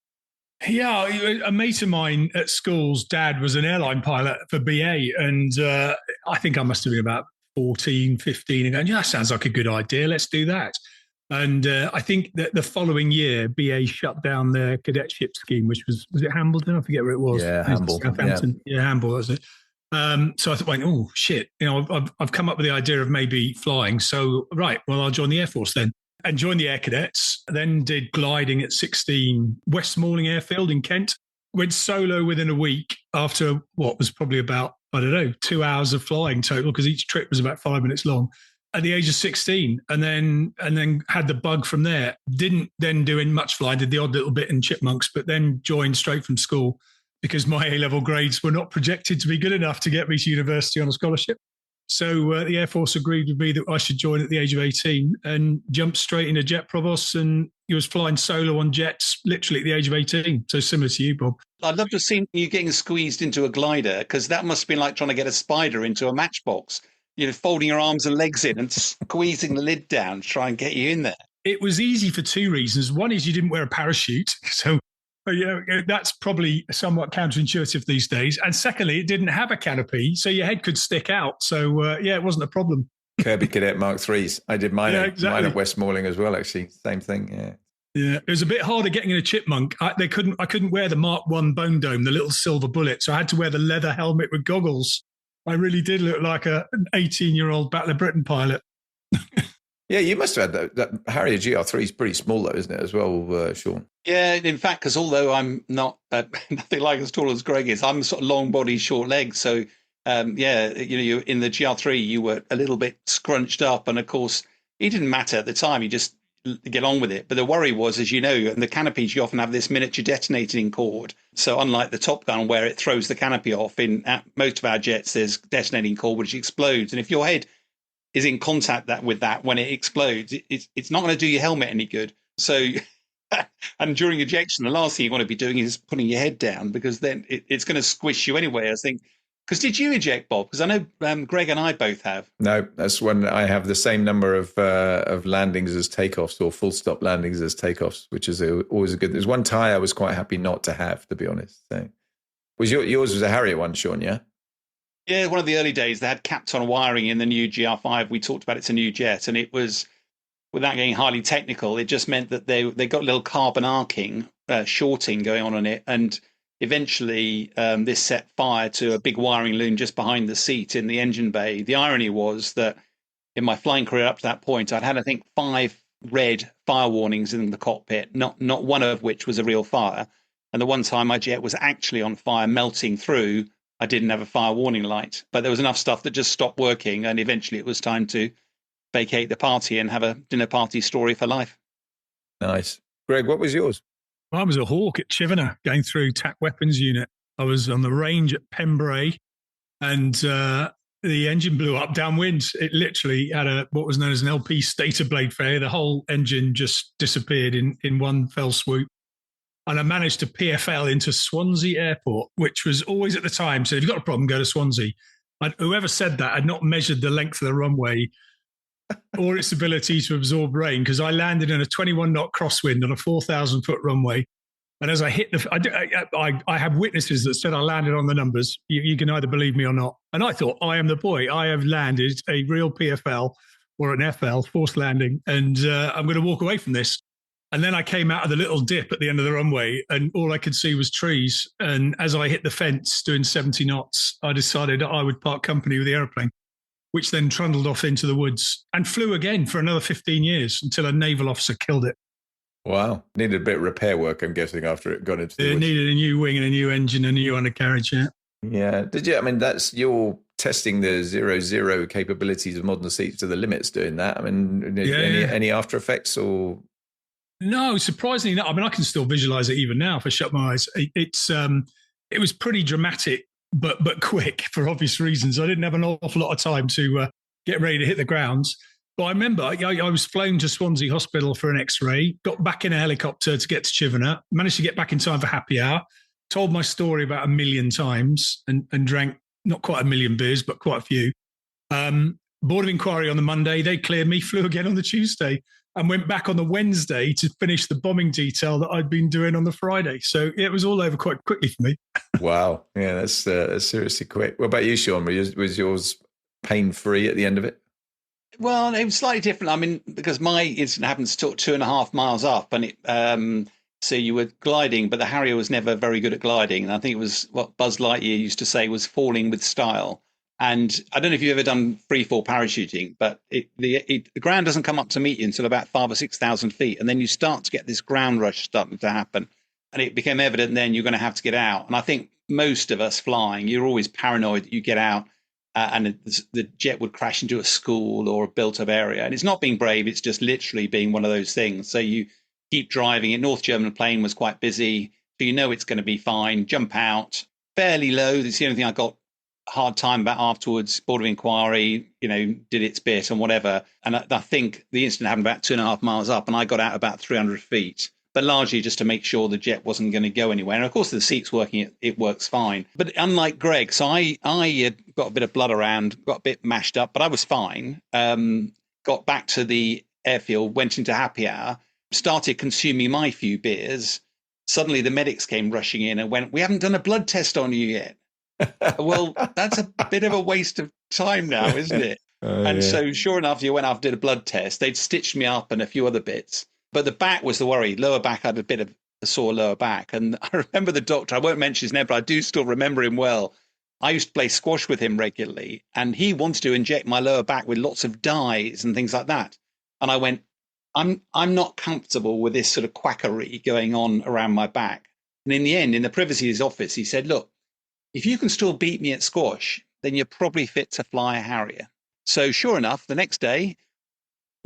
Yeah, a mate of mine at school's dad was an airline pilot for BA. And I think I must have been about 14, 15 and going, that sounds like a good idea. Let's do that. And I think that the following year, BA shut down their cadetship scheme, which was it Hambledon? I forget where it was. Yeah, Hambledon. Yeah, Hambledon, was it? So I thought, oh, shit, I've come up with the idea of maybe flying. So, right, well, I'll join the Air Force then. And joined the Air Cadets, then did gliding at 16, West Malling Airfield in Kent. Went solo within a week after what was probably about, 2 hours of flying total, because each trip was about 5 minutes long. At the age of 16, and then had the bug from there. Didn't then do much flying, did the odd little bit in Chipmunks, but then joined straight from school because my A-level grades were not projected to be good enough to get me to university on a scholarship. So the Air Force agreed with me that I should join at the age of 18 and jumped straight into Jet Provost, and he was flying solo on jets literally at the age of 18. So similar to you, Bob. I'd love to have seen you getting squeezed into a glider, because that must have been like trying to get a spider into a matchbox. Folding your arms and legs in and squeezing the lid down to try and get you in there. It was easy for 2 reasons. One is you didn't wear a parachute. So that's probably somewhat counterintuitive these days. And secondly, it didn't have a canopy, so your head could stick out. So, it wasn't a problem. Kirby Cadet Mark IIIs. I did mine, mine at West Malling as well, actually. Same thing, yeah. Yeah, it was a bit harder getting in a Chipmunk. I couldn't wear the Mark I bone dome, the little silver bullet, so I had to wear the leather helmet with goggles. I really did look like an 18-year-old Battle of Britain pilot. Yeah, you must have had that Harrier GR3 is pretty small, though, isn't it, as well, Sean? Yeah, in fact, because although I'm not nothing like as tall as Greg is, I'm sort of long body, short legs. So, you in the GR3, you were a little bit scrunched up. And, of course, it didn't matter at the time. You just get on with it. But the worry was, as you know, in the canopies, you often have this miniature detonating cord. So unlike the Top Gun, where it throws the canopy off, at most of our jets, there's detonating cord which explodes. And if your head is in contact with that when it explodes, it's not going to do your helmet any good. So, and during ejection, the last thing you want to be doing is putting your head down, because then it's going to squish you anyway. I think Because did you eject, Bob? Because I know Greg and I both have. No, that's when I have the same number of landings as takeoffs, or full stop landings as takeoffs, which is always a good. There's one tie I was quite happy not to have, to be honest. So, yours was a Harrier one, Sean? Yeah. Yeah, one of the early days they had Kapton wiring in the new GR5. We talked about it's a new jet, and it was, without getting highly technical, it just meant that they got a little carbon arcing, shorting going on it, and eventually this set fire to a big wiring loom just behind the seat in the engine bay. The irony was that in my flying career up to that point, I'd had, I think, 5 red fire warnings in the cockpit, not one of which was a real fire. And the one time my jet was actually on fire, melting through, I didn't have a fire warning light. But there was enough stuff that just stopped working, and eventually it was time to vacate the party and have a dinner party story for life. Nice. Greg, what was yours? I was a Hawk at Chivener going through TAC weapons unit. I was on the range at Pembrey, and the engine blew up downwind. It literally had what was known as an LP stator blade failure. The whole engine just disappeared in one fell swoop. And I managed to PFL into Swansea Airport, which was always at the time. So if you've got a problem, go to Swansea. Whoever said that had not measured the length of the runway or its ability to absorb rain, because I landed in a 21-knot crosswind on a 4,000-foot runway. And as I hit I have witnesses that said I landed on the numbers. You can either believe me or not. And I thought, I am the boy. I have landed a real PFL or an FL, forced landing, and I'm going to walk away from this. And then I came out of the little dip at the end of the runway, and all I could see was trees. And as I hit the fence doing 70 knots, I decided I would part company with the aeroplane, which then trundled off into the woods and flew again for another 15 years until a naval officer killed it. Wow. Needed a bit of repair work, I'm guessing, after it got into the woods. It needed a new wing and a new engine and a new undercarriage, yeah. Yeah. Did you? I mean, that's your testing the 0-0 capabilities of modern seats to the limits doing that. I mean, any after effects or... No, surprisingly not. I mean, I can still visualize it even now if I shut my eyes. It was pretty dramatic, but quick for obvious reasons. I didn't have an awful lot of time to get ready to hit the grounds. But I remember I was flown to Swansea Hospital for an X-ray, got back in a helicopter to get to Chivener, managed to get back in time for happy hour, told my story about 1 million times and drank not quite 1 million beers, but quite a few. Board of Inquiry on the Monday, they cleared me, flew again on the Tuesday, and went back on the Wednesday to finish the bombing detail that I'd been doing on the Friday. So it was all over quite quickly for me. Wow. Yeah, that's seriously quick. What about you, Sean? Was yours pain-free at the end of it? Well, it was slightly different. I mean, because my incident happened to 2.5 miles up, and it so you were gliding, but the Harrier was never very good at gliding. And I think it was what Buzz Lightyear used to say was falling with style. And I don't know if you've ever done free fall parachuting, but the ground doesn't come up to meet you until about 5,000 or 6,000 feet. And then you start to get this ground rush starting to happen. And it became evident then you're going to have to get out. And I think most of us flying, you're always paranoid that you get out and the jet would crash into a school or a built-up area. And it's not being brave. It's just literally being one of those things. So you keep driving it. North German plane was quite busy. So you know it's going to be fine. Jump out. Fairly low. That's the only thing I got hard time about afterwards. Board of Inquiry, did its bit and whatever. And I think the incident happened about 2.5 miles up, and I got out about 300 feet, but largely just to make sure the jet wasn't going to go anywhere. And of course, the seat's working, it works fine. But unlike Greg, so I got a bit of blood around, got a bit mashed up, but I was fine. Got back to the airfield, went into happy hour, started consuming my few beers. Suddenly the medics came rushing in and went, "We haven't done a blood test on you yet." Well, that's a bit of a waste of time now, isn't it? So sure enough, you went off, did a blood test. They'd stitched me up and a few other bits. But the back was the worry. Lower back, I had a bit of a sore lower back. And I remember the doctor, I won't mention his name, but I do still remember him well. I used to play squash with him regularly, and he wanted to inject my lower back with lots of dyes and things like that. And I went, I'm not comfortable with this sort of quackery going on around my back. And in the end, in the privacy of his office, he said, "Look, if you can still beat me at squash, then you're probably fit to fly a Harrier." So sure enough, the next day,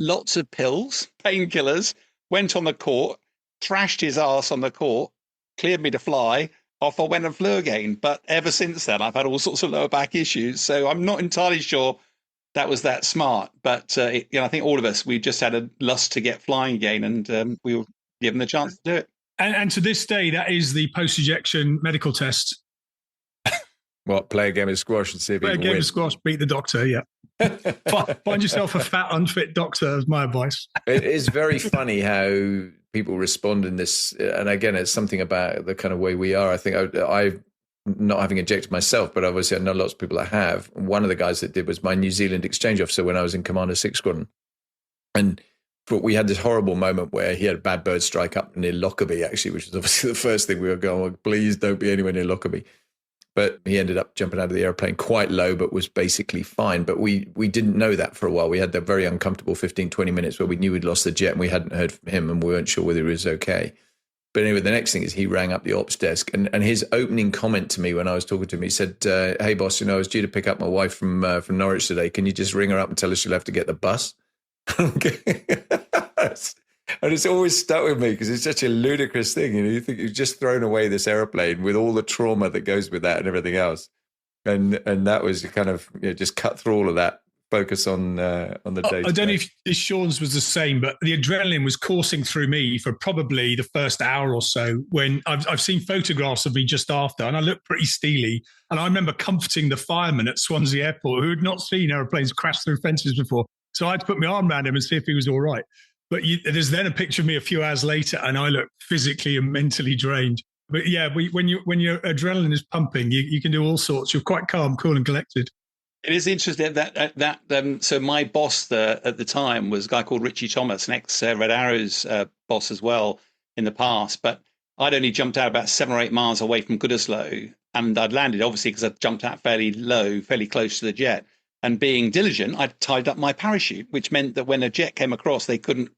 lots of pills, painkillers, went on the court, thrashed his ass on the court, cleared me to fly, off I went and flew again. But ever since then, I've had all sorts of lower back issues. So I'm not entirely sure that was that smart. But I think all of us, we just had a lust to get flying again, and we were given the chance to do it. And to this day, that is the post-ejection medical test. What, play a game of squash and see if Play you a can game win? of squash, beat the doctor, yeah. Find yourself a fat, unfit doctor is my advice. It is very funny how people respond in this. And again, it's something about the kind of way we are. I think I've not having ejected myself, but obviously I know lots of people that have. One of the guys that did was my New Zealand exchange officer when I was in Commander 6 Squadron. But we had this horrible moment where he had a bad bird strike up near Lockerbie, actually, which was obviously the first thing we were going, oh, please don't be anywhere near Lockerbie. But he ended up jumping out of the airplane quite low, but was basically fine. But we didn't know that for a while. We had that very uncomfortable 15, 20 minutes where we knew we'd lost the jet and we hadn't heard from him and we weren't sure whether he was okay. But anyway, the next thing is he rang up the ops desk and his opening comment to me when I was talking to him, he said, hey, boss, I was due to pick up my wife from Norwich today. Can you just ring her up and tell her she'll have to get the bus? And it's always stuck with me because it's such a ludicrous thing. You think you've just thrown away this airplane with all the trauma that goes with that and everything else. And that was kind of just cut through all of that, focus on the day. I don't know if Sean's was the same, but the adrenaline was coursing through me for probably the first hour or so when I've seen photographs of me just after, and I looked pretty steely. And I remember comforting the fireman at Swansea Airport who had not seen airplanes crash through fences before. So I had to put my arm around him and see if he was all right. But there's then a picture of me a few hours later, and I look physically and mentally drained. But yeah, when your adrenaline is pumping, you can do all sorts. You're quite calm, cool, and collected. It is interesting that so my boss at the time was a guy called Richie Thomas, an ex Red Arrows boss as well in the past. But I'd only jumped out about 7 or 8 miles away from Goodisloe, and I'd landed obviously because I'd jumped out fairly low, fairly close to the jet. And being diligent, I'd tied up my parachute, which meant that when a jet came across, they couldn't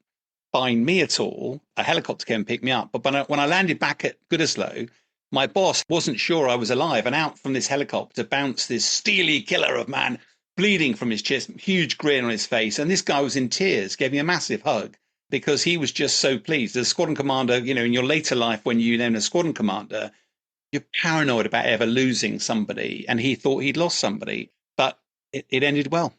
find me at all. A helicopter came and picked me up. But when I landed back at Goodisloe, my boss wasn't sure I was alive. And out from this helicopter bounced this steely killer of man, bleeding from his chest, huge grin on his face. And this guy was in tears, gave me a massive hug because he was just so pleased. As a squadron commander, in your later life, when you're then a squadron commander, you're paranoid about ever losing somebody. And he thought he'd lost somebody. But it ended well.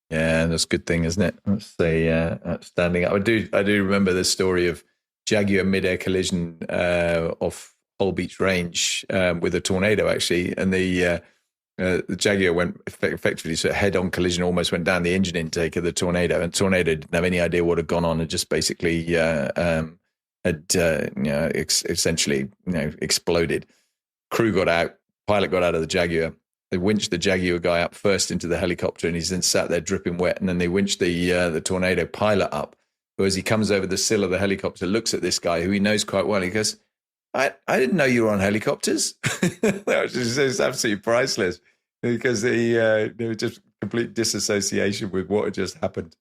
Yeah, that's a good thing, isn't it? That's outstanding. I do remember the story of Jaguar mid-air collision off Hull Beach Range with a tornado, actually, and the Jaguar went effectively sort of head-on collision, almost went down the engine intake of the tornado, and the tornado didn't have any idea what had gone on, and just basically essentially exploded. Crew got out, pilot got out of the Jaguar. They winched the Jaguar guy up first into the helicopter, and he's then sat there dripping wet. And then they winched the tornado pilot up. But as he comes over the sill of the helicopter, looks at this guy who he knows quite well. He goes, I didn't know you were on helicopters. That was just absolutely priceless because there was just complete disassociation with what had just happened.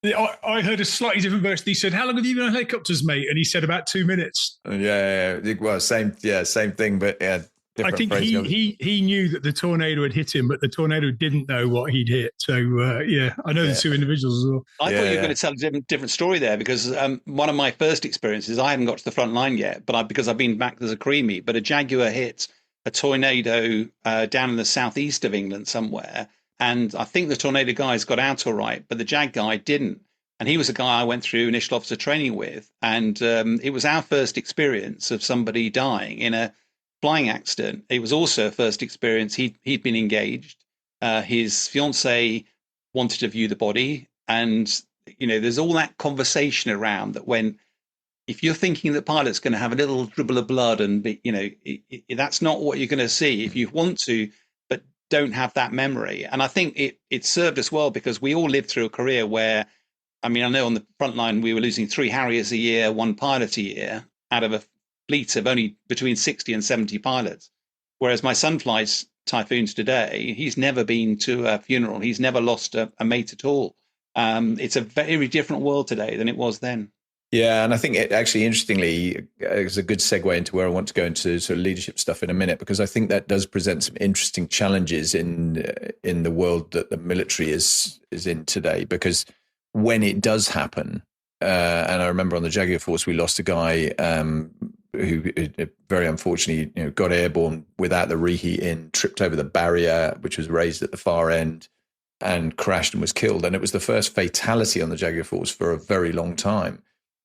I heard a slightly different version. He said, how long have you been on helicopters, mate? And he said about 2 minutes. Yeah. Well, same thing, but yeah. I think he knew that the tornado had hit him, but the tornado didn't know what he'd hit. So, I know the two individuals as well. I thought you were going to tell a different story there because one of my first experiences, I hadn't got to the front line yet, but because I've been back as a creamie, but a Jaguar hit a tornado down in the southeast of England somewhere. And I think the tornado guys got out all right, but the Jag guy didn't. And he was a guy I went through initial officer training with. And it was our first experience of somebody dying in a flying accident. It was also a first experience. He'd been engaged. His fiance wanted to view the body, and there's all that conversation around that. If you're thinking the pilot's going to have a little dribble of blood, and that's not what you're going to see. If you want to, but don't have that memory. And I think it served us well because we all lived through a career where, I know on the front line we were losing 3 Harriers a year, 1 pilot a year out of a fleet of only between 60 and 70 pilots. Whereas my son flies Typhoons today. He's never been to a funeral. He's never lost a mate at all. It's a very different world today than it was then. Yeah, and I think it actually, interestingly, is a good segue into where I want to go into sort of leadership stuff in a minute, because I think that does present some interesting challenges in the world that the military is in today. Because when it does happen, and I remember on the Jaguar Force, we lost a guy who very unfortunately got airborne without the reheat in, tripped over the barrier, which was raised at the far end, and crashed and was killed. And it was the first fatality on the Jaguar Force for a very long time.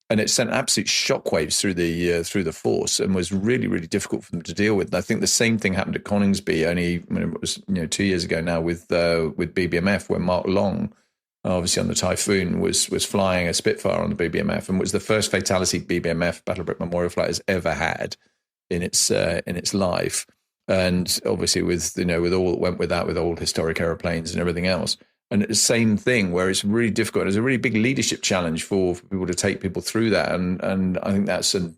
And it sent absolute shockwaves through the force, and was really, really difficult for them to deal with. And I think the same thing happened at Coningsby it was 2 years ago now with BBMF, where Mark Long, obviously on the Typhoon, was flying a Spitfire on the BBMF, and was the first fatality BBMF Battlebrook Memorial Flight has ever had in its life. And obviously with all that went with that, with old historic aeroplanes and everything else. And it's the same thing where it's really difficult. It's a really big leadership challenge for people to take people through that. And I think that's an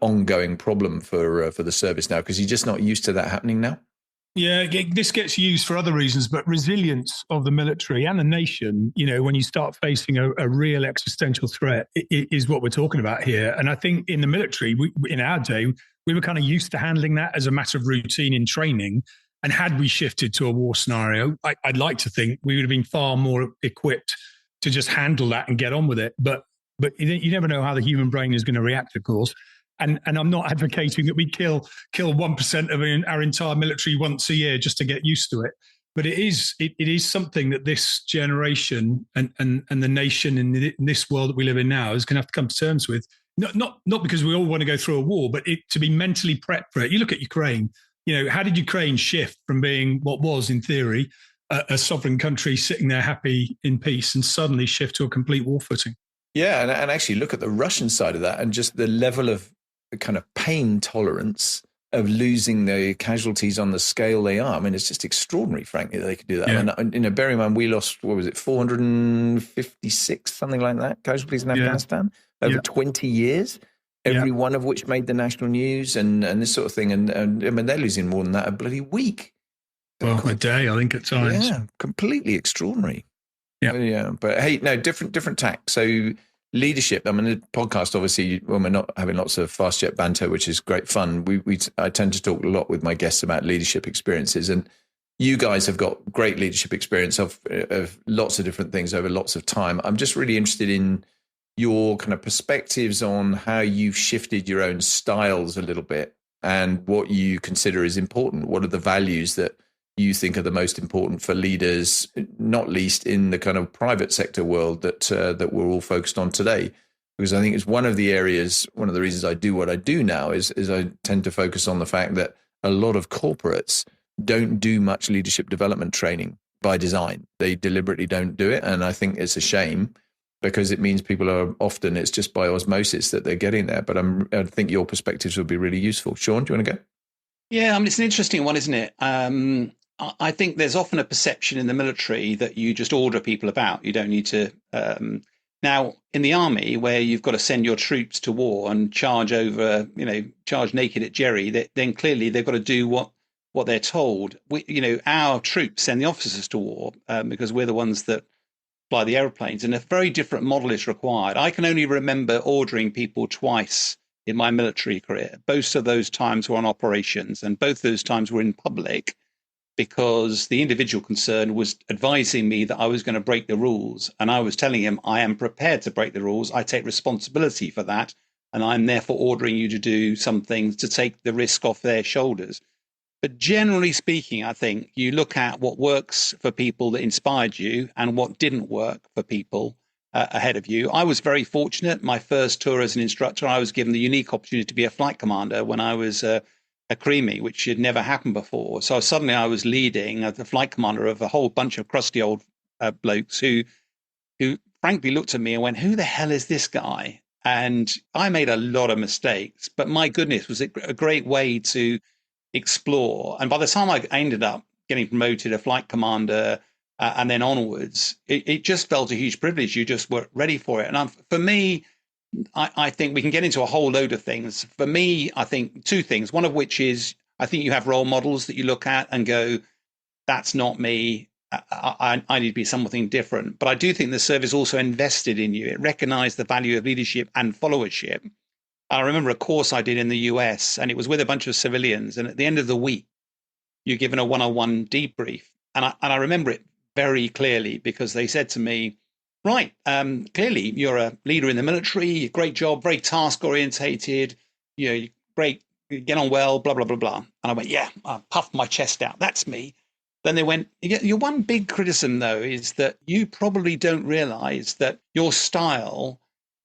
ongoing problem for the service now, because you're just not used to that happening now. Yeah, this gets used for other reasons, but resilience of the military and the nation, when you start facing a real existential threat, is what we're talking about here. And I think in the military, in our day, we were kind of used to handling that as a matter of routine in training. And had we shifted to a war scenario, I'd like to think we would have been far more equipped to just handle that and get on with it. But you never know how the human brain is going to react, of course. And I'm not advocating that we kill 1% of our entire military once a year just to get used to it. But it is something that this generation and the nation in this world that we live in now is going to have to come to terms with. Not because we all want to go through a war, but to be mentally prepped for it. You look at Ukraine. How did Ukraine shift from being what was, in theory, a sovereign country sitting there happy in peace, and suddenly shift to a complete war footing? Yeah, and actually look at the Russian side of that, and just the level of kind of pain tolerance of losing the casualties on the scale they are. I mean, it's just extraordinary, frankly, that they could do that. Yeah. And bear in mind, we lost, 456, something like that, casualties in Afghanistan over 20 years. Every one of which made the national news and this sort of thing. And I mean, they're losing more than that a bloody week. Well, a day, I think, at times. Yeah, completely extraordinary. Yeah. But hey, no, different tack. So leadership, I mean, the podcast, obviously, when we're not having lots of fast jet banter, which is great fun, I tend to talk a lot with my guests about leadership experiences. And you guys have got great leadership experience of lots of different things over lots of time. I'm just really interested in your kind of perspectives on how you've shifted your own styles a little bit and what you consider is important. What are the values that you think are the most important for leaders, not least in the kind of private sector world that we're all focused on today? Because I think it's one of the reasons I do what I do now is I tend to focus on the fact that a lot of corporates don't do much leadership development training by design. They deliberately don't do it. And I think it's a shame, because it means people are often, it's just by osmosis that they're getting there. But I think your perspectives would be really useful. Sean, do you want to go? Yeah, I mean, it's an interesting one, isn't it? I think there's often a perception in the military that you just order people about. You don't need to. Now, in the army, where you've got to send your troops to war and charge naked at Jerry, then clearly they've got to do what they're told. Our troops send the officers to war because we're the ones that fly the aeroplanes, and a very different model is required. I can only remember ordering people twice in my military career. Both of those times were on operations, and both those times were in public, because the individual concerned was advising me that I was going to break the rules. And I was telling him, I am prepared to break the rules. I take responsibility for that. And I'm therefore ordering you to do some things to take the risk off their shoulders. But generally speaking, I think you look at what works for people that inspired you and what didn't work for people ahead of you. I was very fortunate. My first tour as an instructor, I was given the unique opportunity to be a flight commander when I was a creamie, which had never happened before. So suddenly I was leading the flight commander of a whole bunch of crusty old blokes who frankly looked at me and went, who the hell is this guy? And I made a lot of mistakes, but my goodness, was it a great way to explore. And by the time I ended up getting promoted a flight commander and then onwards, it just felt a huge privilege. You just were ready for it. And for me, I think we can get into a whole load of things. For me, I think two things, one of which is I think you have role models that you look at and go, that's not me. I need to be something different. But I do think the service also invested in you. It recognized the value of leadership and followership. I remember a course I did in the US, and it was with a bunch of civilians. And at the end of the week, you're given a one-on-one debrief. And I remember it very clearly, because they said to me, right, clearly you're a leader in the military, great job, very task orientated, great, you get on well, blah, blah, blah, blah. And I went, yeah, I puffed my chest out. That's me. Then they went, your one big criticism, though, is that you probably don't realize that your style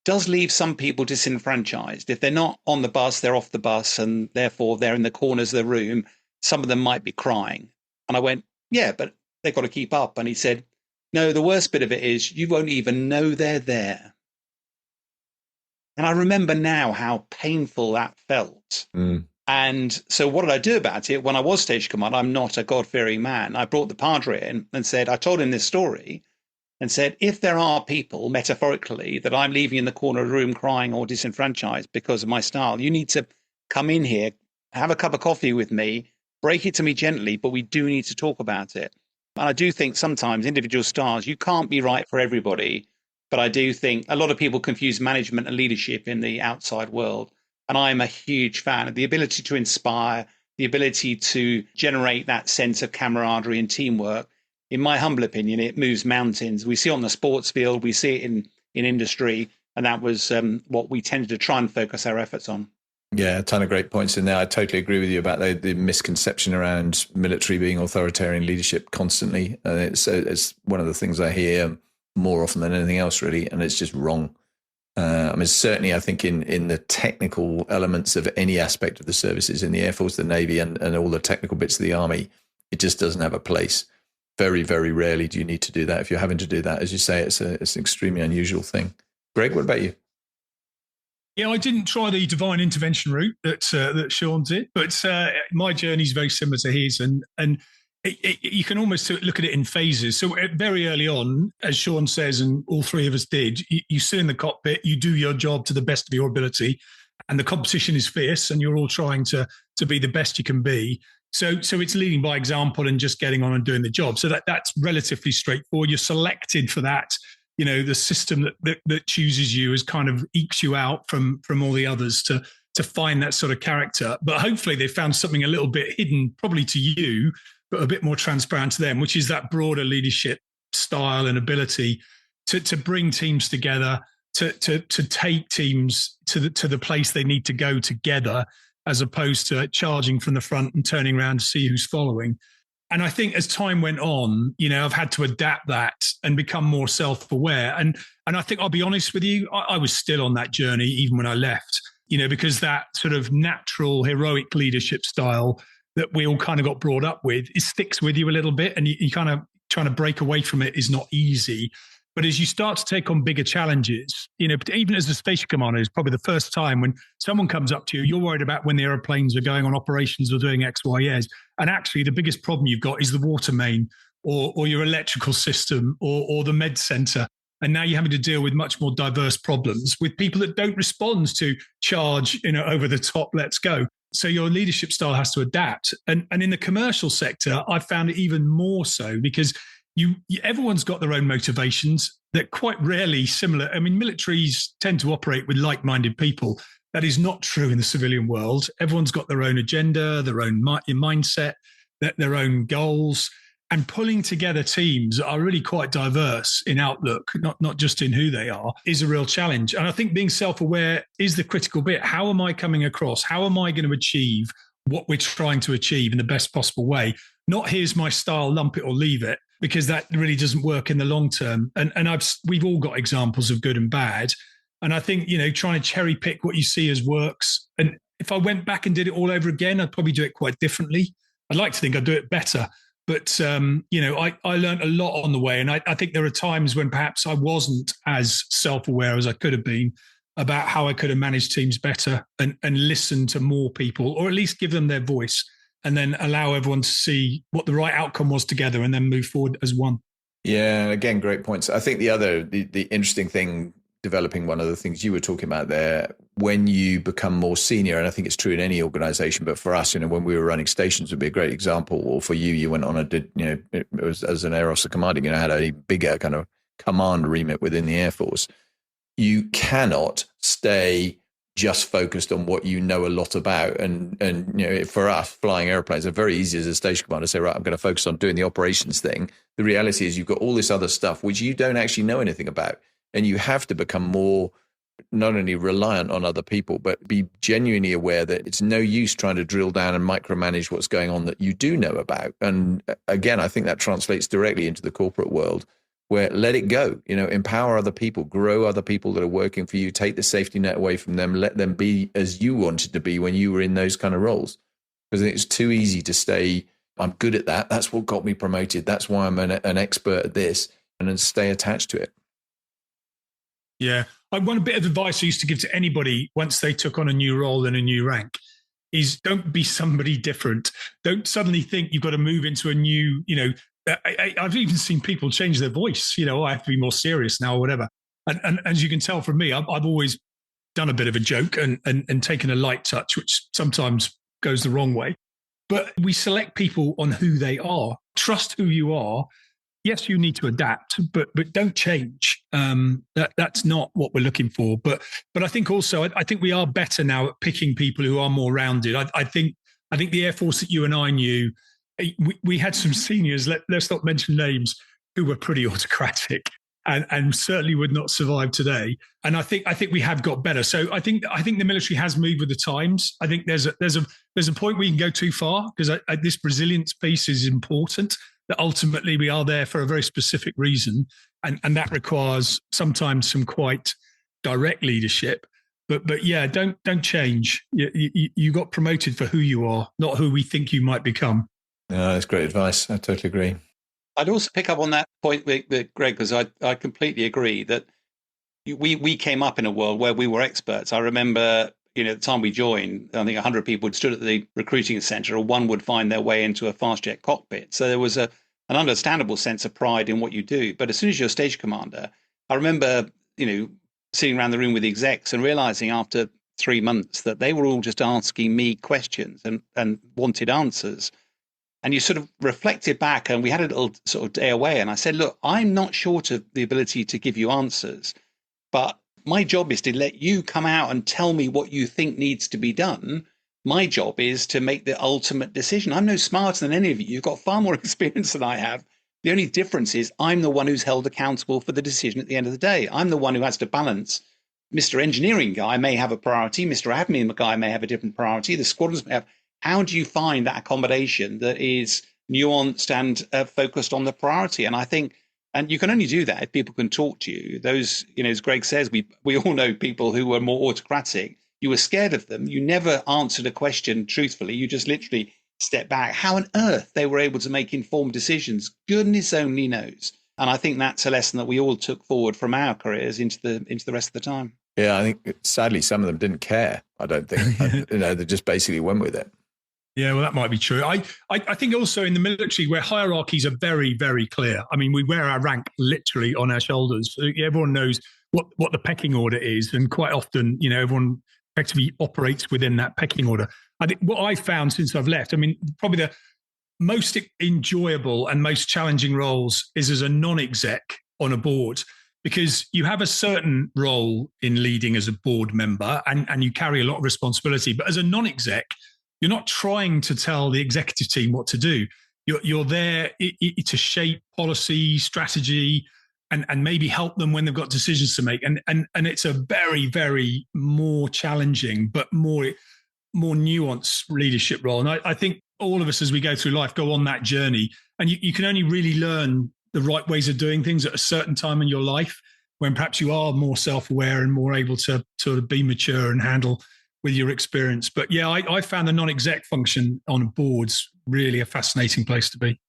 does leave some people disenfranchised. If they're not on the bus, they're off the bus, and therefore they're in the corners of the room. Some of them might be crying. And I went, yeah, but they've got to keep up. And he said, no, the worst bit of it is you won't even know they're there. And I remember now how painful that felt. Mm. And so what did I do about it? When I was station command, I'm not a God-fearing man. I brought the Padre in and said, I told him this story and said, if there are people, metaphorically, that I'm leaving in the corner of the room crying or disenfranchised because of my style, you need to come in here, have a cup of coffee with me, break it to me gently, but we do need to talk about it. And I do think sometimes individual styles, you can't be right for everybody. But I do think a lot of people confuse management and leadership in the outside world. And I'm a huge fan of the ability to inspire, the ability to generate that sense of camaraderie and teamwork. In my humble opinion, it moves mountains. We see it on the sports field, we see it in industry, and that was what we tended to try and focus our efforts on. Yeah, a ton of great points in there. I totally agree with you about the misconception around military being authoritarian leadership constantly. And it's one of the things I hear more often than anything else, really, and it's just wrong. I mean, certainly, I think in the technical elements of any aspect of the services in the Air Force, the Navy, and all the technical bits of the Army, it just doesn't have a place. Very, very rarely do you need to do that. If you're having to do that, as you say, it's an extremely unusual thing. Greg, what about you? Yeah, I didn't try the divine intervention route that Sean did, but my journey is very similar to his, and you can almost look at it in phases. So very early on, as Sean says, and all three of us did, you sit in the cockpit, you do your job to the best of your ability, and the competition is fierce, and you're all trying to be the best you can be. So it's leading by example and just getting on and doing the job. So that's relatively straightforward. You're selected for that. You know, the system that chooses you is kind of ekes you out from all the others to find that sort of character. But hopefully they found something a little bit hidden, probably to you, but a bit more transparent to them, which is that broader leadership style and ability to bring teams together, to take teams to the place they need to go together, as opposed to charging from the front and turning around to see who's following. And I think as time went on, you know, I've had to adapt that and become more self-aware. And I think I'll be honest with you, I was still on that journey even when I left, you know, because that sort of natural heroic leadership style that we all kind of got brought up with, it sticks with you a little bit, and you kind of trying to break away from it is not easy. But as you start to take on bigger challenges, you know, even as a station commander, it's probably the first time when someone comes up to you, you're worried about when the airplanes are going on operations or doing X, Y, Z. And actually the biggest problem you've got is the water main or your electrical system or the med center. And now you're having to deal with much more diverse problems with people that don't respond to charge, you know, over the top, let's go. So your leadership style has to adapt. And in the commercial sector, I found it even more so because everyone's got their own motivations. They're quite rarely similar. I mean, militaries tend to operate with like-minded people. That is not true in the civilian world. Everyone's got their own agenda, their own mindset, their own goals. And pulling together teams that are really quite diverse in outlook, not just in who they are, is a real challenge. And I think being self-aware is the critical bit. How am I coming across? How am I going to achieve what we're trying to achieve in the best possible way? Not here's my style, lump it or leave it, because that really doesn't work in the long term. And we've all got examples of good and bad. And I think, you know, trying to cherry pick what you see as works. And if I went back and did it all over again, I'd probably do it quite differently. I'd like to think I'd do it better. But, you know, I learned a lot on the way. And I think there are times when perhaps I wasn't as self-aware as I could have been about how I could have managed teams better and listen to more people, or at least give them their voice, and then allow everyone to see what the right outcome was together and then move forward as one. Yeah, again, great points. I think the interesting thing, developing one of the things you were talking about there, when you become more senior, and I think it's true in any organization, but for us, you know, when we were running stations would be a great example, or for you went on and did, you know, it was as an air officer commanding, you know, had a bigger kind of command remit within the Air Force. You cannot stay just focused on what you know a lot about. And you know, for us, flying airplanes are very easy as a station commander to say, right, I'm going to focus on doing the operations thing. The reality is you've got all this other stuff which you don't actually know anything about. And you have to become more not only reliant on other people, but be genuinely aware that it's no use trying to drill down and micromanage what's going on that you do know about. And again, I think that translates directly into the corporate world. where let it go, empower other people, grow other people that are working for you, take the safety net away from them, let them be as you wanted to be when you were in those kind of roles. Because it's too easy to stay, I'm good at that. That's what got me promoted. That's why I'm an expert at this, and then stay attached to it. Yeah. One bit of advice I used to give to anybody once they took on a new role and a new rank is don't be somebody different. Don't suddenly think you've got to move into a new, I've even seen people change their voice, I have to be more serious now or whatever. And as you can tell from me, I've always done a bit of a joke and taken a light touch, which sometimes goes the wrong way. But we select people on who they are. Trust who you are. Yes, you need to adapt, but don't change. That's not what we're looking for. But I think also, I think we are better now at picking people who are more rounded. I think the Air Force that you and I knew, we had some seniors, let's not mention names, who were pretty autocratic and certainly would not survive today. And I think we have got better. So I think the military has moved with the times. I think there's a point where you can go too far, because this resilience piece is important. That ultimately we are there for a very specific reason, and that requires sometimes some quite direct leadership. But yeah, don't change. You got promoted for who you are, not who we think you might become. No, that's great advice. I totally agree. I'd also pick up on that point with Greg, because I completely agree that we came up in a world where we were experts. I remember, at the time we joined, I think 100 people had stood at the recruiting centre, or one would find their way into a fast jet cockpit. So there was an understandable sense of pride in what you do. But as soon as you're a stage commander, I remember, sitting around the room with the execs and realising after 3 months that they were all just asking me questions and wanted answers. And you sort of reflected back, and we had a little sort of day away. And I said, look, I'm not short of the ability to give you answers, but my job is to let you come out and tell me what you think needs to be done. My job is to make the ultimate decision. I'm no smarter than any of you. You've got far more experience than I have. The only difference is I'm the one who's held accountable for the decision at the end of the day. I'm the one who has to balance. Mr. Engineering guy may have a priority. Mr. Admin guy may have a different priority. The squadrons may have. How do you find that accommodation that is nuanced and focused on the priority? And I think, and you can only do that if people can talk to you. Those, as Greg says, we all know people who were more autocratic. You were scared of them. You never answered a question truthfully. You just literally stepped back. How on earth they were able to make informed decisions, goodness only knows. And I think that's a lesson that we all took forward from our careers into the rest of the time. Yeah, I think sadly some of them didn't care. I don't think they just basically went with it. Yeah, well, that might be true. I think also in the military, where hierarchies are very, very clear. I mean, we wear our rank literally on our shoulders. So everyone knows what the pecking order is, and quite often, everyone effectively operates within that pecking order. I think what I've found since I've left, I mean, probably the most enjoyable and most challenging roles is as a non-exec on a board, because you have a certain role in leading as a board member and you carry a lot of responsibility. But as a non-exec, you're not trying to tell the executive team what to do. You're there to shape policy, strategy, and maybe help them when they've got decisions to make. And it's a very, very more challenging, but more nuanced leadership role. And I think all of us, as we go through life, go on that journey. And you can only really learn the right ways of doing things at a certain time in your life, when perhaps you are more self-aware and more able to sort of be mature and handle with your experience. But yeah, I found the non-exec function on boards really a fascinating place to be.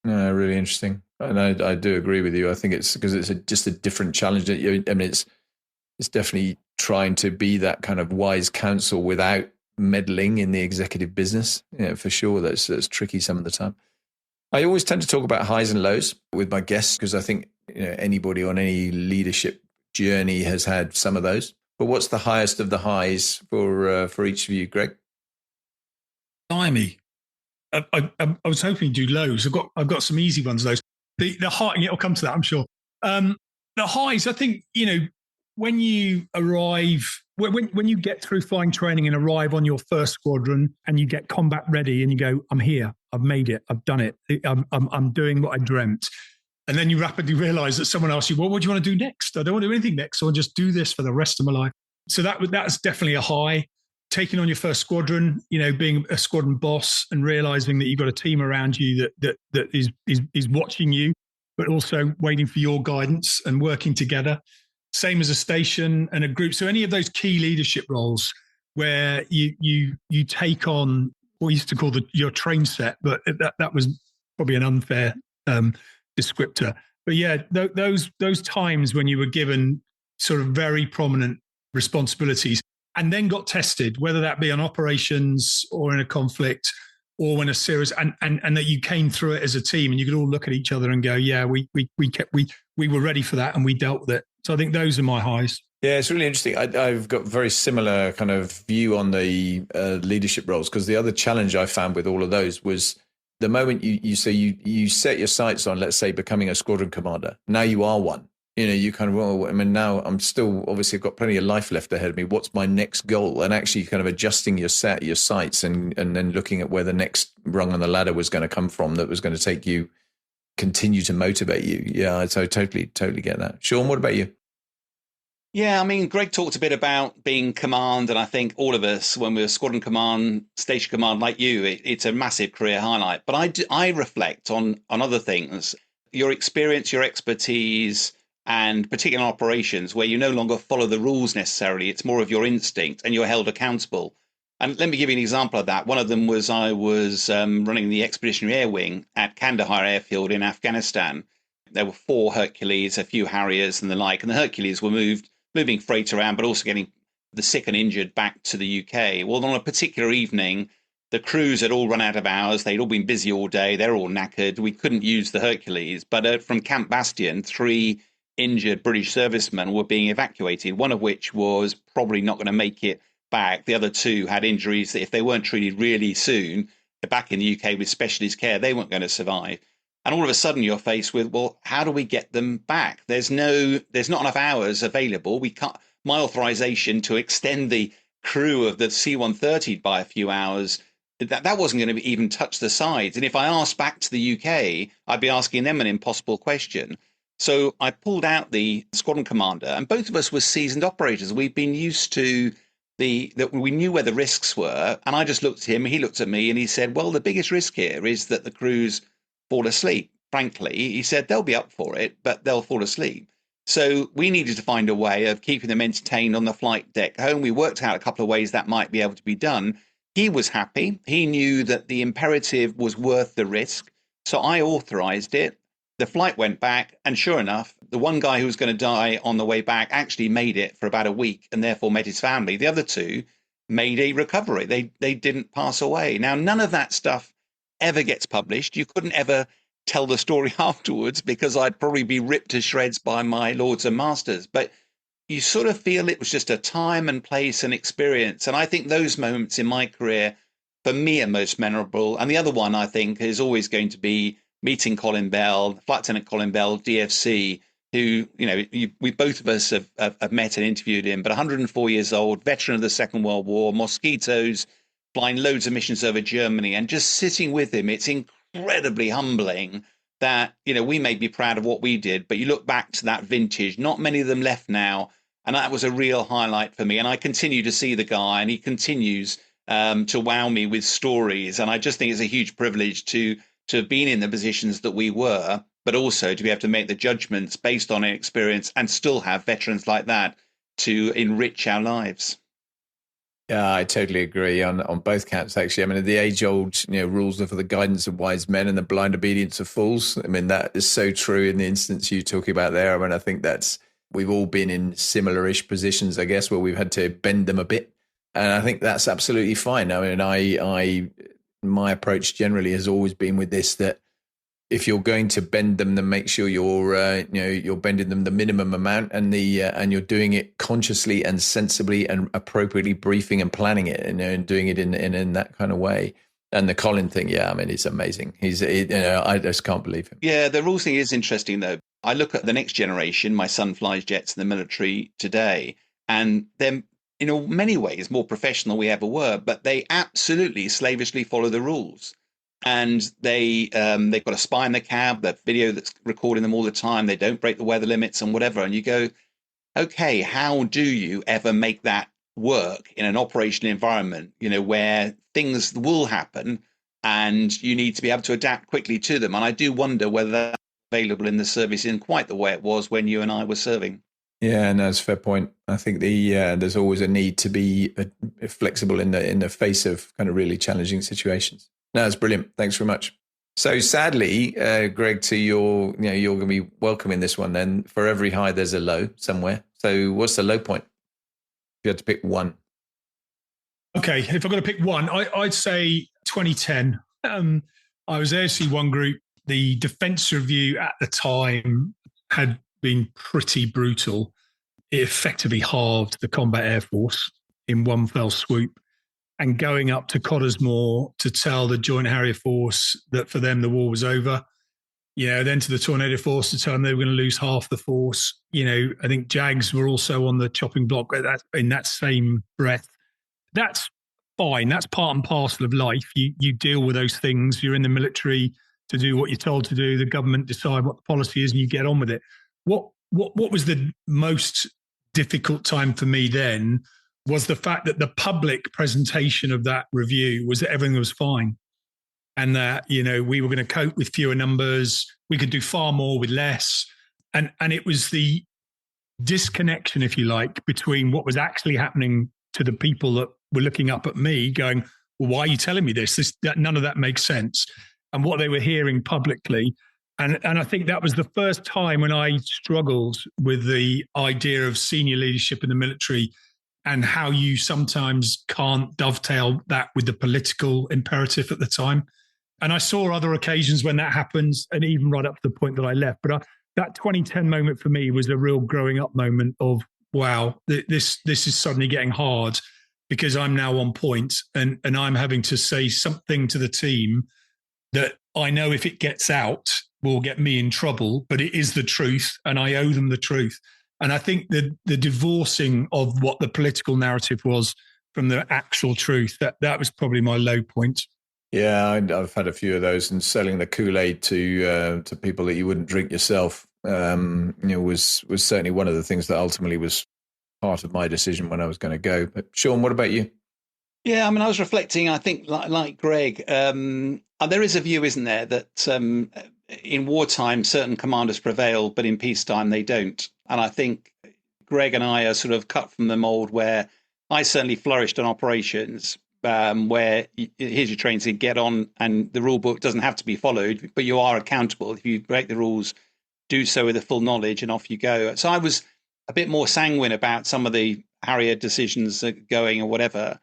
No, really interesting. And I do agree with you. I think it's because it's just a different challenge. I mean, it's definitely trying to be that kind of wise counsel without meddling in the executive business. For sure. That's tricky some of the time. I always tend to talk about highs and lows with my guests, because I think anybody on any leadership journey has had some of those. But what's the highest of the highs for each of you, Greg? Blimey. I was hoping to do lows. I've got some easy ones. Those the high. It'll come to that, I'm sure. The highs. I think when you arrive, when you get through flying training and arrive on your first squadron, and you get combat ready, and you go, I'm here. I've made it. I've done it. I'm doing what I dreamt. And then you rapidly realize that someone asks you, well, what do you want to do next? I don't want to do anything next. So I'll just do this for the rest of my life. So that's definitely a high. Taking on your first squadron, being a squadron boss and realizing that you've got a team around you that is watching you. but also waiting for your guidance and working together. Same as a station and a group. So any of those key leadership roles where you take on what we used to call your train set, but that was probably an unfair descriptor. But yeah, those times when you were given sort of very prominent responsibilities and then got tested, whether that be on operations or in a conflict or when a serious and that you came through it as a team and you could all look at each other and go, yeah, we were ready for that and we dealt with it. So I think those are my highs. Yeah, it's really interesting. I've got very similar kind of view on the leadership roles, because the other challenge I found with all of those was the moment you set your sights on, let's say, becoming a squadron commander. Now you are one. You kind of, well, I mean, now I'm still, obviously I've got plenty of life left ahead of me. What's my next goal? And actually kind of adjusting your sights and then looking at where the next rung on the ladder was going to come from that was going to continue to motivate you. Yeah, so I totally get that. Sean, what about you? Yeah, I mean, Greg talked a bit about being command, and I think all of us, when we were squadron command, station command like you, it's a massive career highlight. But I reflect on other things, your experience, your expertise, and particular operations where you no longer follow the rules necessarily. It's more of your instinct and you're held accountable. And let me give you an example of that. One of them was I was running the Expeditionary Air Wing at Kandahar Airfield in Afghanistan. There were 4 Hercules, a few Harriers and the like, and the Hercules were moving freight around, but also getting the sick and injured back to the UK. Well, on a particular evening, the crews had all run out of hours. They'd all been busy all day. They're all knackered. We couldn't use the Hercules. But from Camp Bastion, 3 injured British servicemen were being evacuated, one of which was probably not going to make it back. The other 2 had injuries that if they weren't treated really soon, back in the UK with specialist care, they weren't going to survive. And all of a sudden you're faced with, well, how do we get them back? There's not enough hours available. We can't, my authorization to extend the crew of the C-130 by a few hours, that wasn't going to even touch the sides. And if I asked back to the UK, I'd be asking them an impossible question. So I pulled out the squadron commander, and both of us were seasoned operators. We'd been used to that we knew where the risks were. And I just looked at him, he looked at me, and he said, well, the biggest risk here is that the crews fall asleep. Frankly, he said they'll be up for it, but they'll fall asleep. So we needed to find a way of keeping them entertained on the flight deck home. We worked out a couple of ways that might be able to be done. He was happy. He knew that the imperative was worth the risk. So I authorized it. The flight went back, and sure enough, the one guy who was going to die on the way back actually made it for about a week and therefore met his family. The other 2 made a recovery. They didn't pass away. Now, none of that stuff ever gets published. You couldn't ever tell the story afterwards because I'd probably be ripped to shreds by my lords and masters. But you sort of feel it was just a time and place and experience. And I think those moments in my career, for me, are most memorable. And the other one, I think, is always going to be meeting Colin Bell, Flight Lieutenant Colin Bell, DFC, who, we both of us have met and interviewed him, but 104 years old, veteran of the Second World War, mosquitoes, flying loads of missions over Germany, and just sitting with him, it's incredibly humbling that, we may be proud of what we did, but you look back to that vintage, not many of them left now, and that was a real highlight for me. And I continue to see the guy, and he continues to wow me with stories, and I just think it's a huge privilege to have been in the positions that we were, but also to be able to make the judgments based on experience and still have veterans like that to enrich our lives. Yeah, I totally agree on both counts, actually. I mean, the age-old rules are for the guidance of wise men and the blind obedience of fools. I mean, that is so true in the instance you're talking about there. I mean, I think we've all been in similar-ish positions, I guess, where we've had to bend them a bit. And I think that's absolutely fine. I mean, my approach generally has always been with this, that if you're going to bend them, then make sure you're bending them the minimum amount, and you're doing it consciously and sensibly and appropriately briefing and planning it, and doing it in that kind of way. And the Colin thing, yeah, I mean, it's amazing. I just can't believe him. Yeah, the rules thing is interesting though. I look at the next generation. My son flies jets in the military today, and they're in many ways more professional than we ever were, but they absolutely slavishly follow the rules. And they've got a spy in the cab, that video that's recording them all the time. They don't break the weather limits and whatever. And you go, okay, how do you ever make that work in an operational environment, where things will happen and you need to be able to adapt quickly to them? And I do wonder whether available in the service in quite the way it was when you and I were serving. Yeah, and that's a fair point. I think there's always a need to be flexible in the face of kind of really challenging situations. No, that's brilliant. Thanks very much. So sadly, Greg, to you're going to be welcoming this one then. For every high, there's a low somewhere. So what's the low point? If you had to pick one. Okay, if I've got to pick one, I'd say 2010. I was ASC1 group. The defence review at the time had been pretty brutal. It effectively halved the combat air force in one fell swoop. And going up to Cottesmore to tell the Joint Harrier Force that for them the war was over. Then to the Tornado Force to tell them they were going to lose half the force. I think Jags were also on the chopping block in that same breath. That's fine. That's part and parcel of life. You deal with those things. You're in the military to do what you're told to do. The government decide what the policy is and you get on with it. What was the most difficult time for me then was the fact that the public presentation of that review was that everything was fine. And that, we were going to cope with fewer numbers. We could do far more with less. And it was the disconnection, if you like, between what was actually happening to the people that were looking up at me going, well, why are you telling me this? None of that makes sense. And what they were hearing publicly. And I think that was the first time when I struggled with the idea of senior leadership in the military and how you sometimes can't dovetail that with the political imperative at the time. And I saw other occasions when that happens, and even right up to the point that I left. But that 2010 moment for me was a real growing up moment of, wow, this is suddenly getting hard because I'm now on point and I'm having to say something to the team that I know if it gets out will get me in trouble, but it is the truth and I owe them the truth. And I think the divorcing of what the political narrative was from the actual truth, that was probably my low point. Yeah, I've had a few of those, and selling the Kool-Aid to people that you wouldn't drink yourself, was certainly one of the things that ultimately was part of my decision when I was going to go. But Sean, what about you? Yeah, I was reflecting, I think, like Greg, there is a view, isn't there, that in wartime, certain commanders prevail, but in peacetime, they don't. And I think Greg and I are sort of cut from the mold where I certainly flourished on operations where here's your training to get on, and the rule book doesn't have to be followed, but you are accountable. If you break the rules, do so with the full knowledge and off you go. So I was a bit more sanguine about some of the Harrier decisions going or whatever.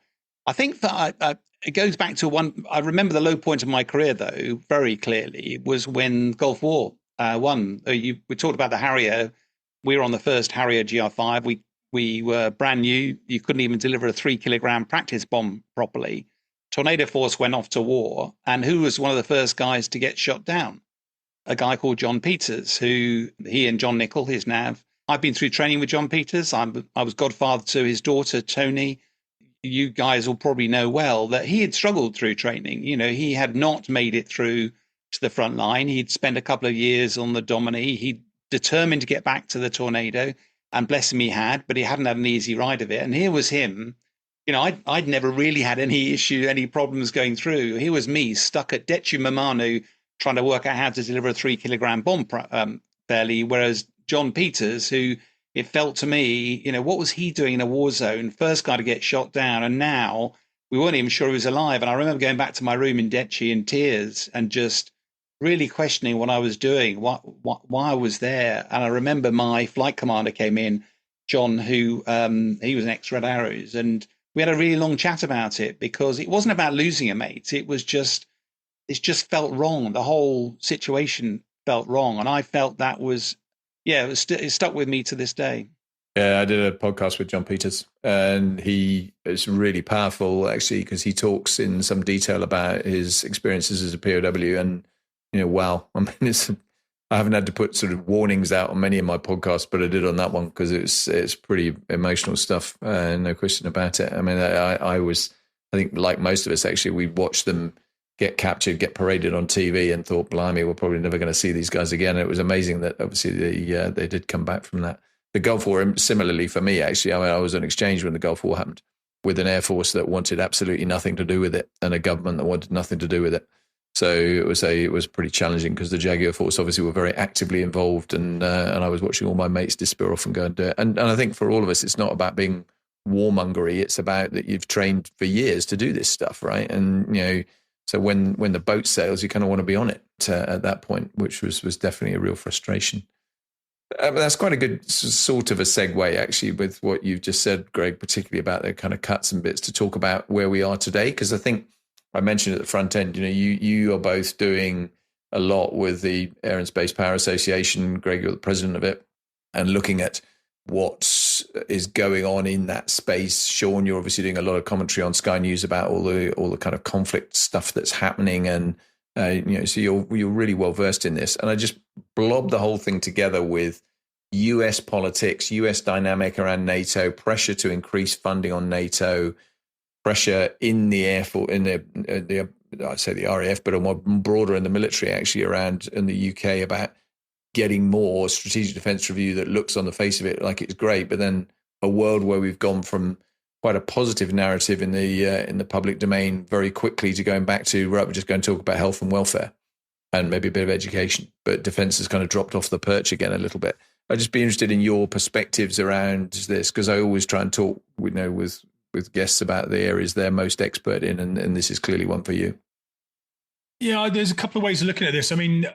I think that it goes back to one. I remember the low point of my career, though, very clearly, was when Gulf War won. We talked about the Harrier. We were on the first Harrier GR5. We were brand new. You couldn't even deliver a 3-kilogram practice bomb properly. Tornado Force went off to war. And who was one of the first guys to get shot down? A guy called John Peters, he and John Nichol, his nav. I've been through training with John Peters. I was godfather to his daughter, Tony. You guys will probably know well that he had struggled through training. He had not made it through to the front line. He'd spent a couple of years on the Domini. He'd determined to get back to the Tornado, and bless him, he had, but he hadn't had an easy ride of it. And here was him. I'd never really had any problems going through. Here was me stuck at Dechu Mamanu trying to work out how to deliver a 3-kilogram bomb fairly, whereas John Peters, who it felt to me, what was he doing in a war zone? First guy to get shot down, and now we weren't even sure he was alive. And I remember going back to my room in Dechi in tears and just really questioning what I was doing, why I was there. And I remember my flight commander came in, John, who he was an ex-Red Arrows, and we had a really long chat about it because it wasn't about losing a mate. It just felt wrong. The whole situation felt wrong, and I felt that was. Yeah, it stuck with me to this day. Yeah, I did a podcast with John Peters, and he is really powerful, actually, because he talks in some detail about his experiences as a POW. And, wow, I mean, I haven't had to put sort of warnings out on many of my podcasts, but I did on that one because it's pretty emotional stuff, no question about it. I mean, I think like most of us, actually, we watched them get captured, get paraded on TV, and thought, blimey, we're probably never going to see these guys again. And it was amazing that obviously they did come back from that. The Gulf War, similarly for me, actually, I was on exchange when the Gulf War happened with an Air Force that wanted absolutely nothing to do with it and a government that wanted nothing to do with it. So it was pretty challenging because the Jaguar force obviously were very actively involved, and I was watching all my mates disappear off and go and do it. And I think for all of us, it's not about being warmongery. It's about that you've trained for years to do this stuff, right? And so when the boat sails, you kind of want to be on it at that point, which was definitely a real frustration. That's quite a good sort of a segue, actually, with what you've just said, Greg, particularly about the kind of cuts and bits, to talk about where we are today. Because I think I mentioned at the front end, you are both doing a lot with the Air and Space Power Association. Greg, you're the president of it, and looking at what is going on in that space. Sean, you're obviously doing a lot of commentary on Sky News about all the kind of conflict stuff that's happening, and so you're really well versed in this. And I just blob the whole thing together with US politics, US dynamic around NATO, pressure to increase funding on NATO, pressure in the Air Force, in the I'd say the RAF, but more broader in the military, actually, around in the UK about getting more strategic defence review that looks on the face of it like it's great, but then a world where we've gone from quite a positive narrative in the public domain very quickly to going back to, right, we're just going to talk about health and welfare and maybe a bit of education, but defence has kind of dropped off the perch again a little bit. I'd just be interested in your perspectives around this, because I always try and talk with guests about the areas they're most expert in, and this is clearly one for you. Yeah, there's a couple of ways of looking at this. I mean,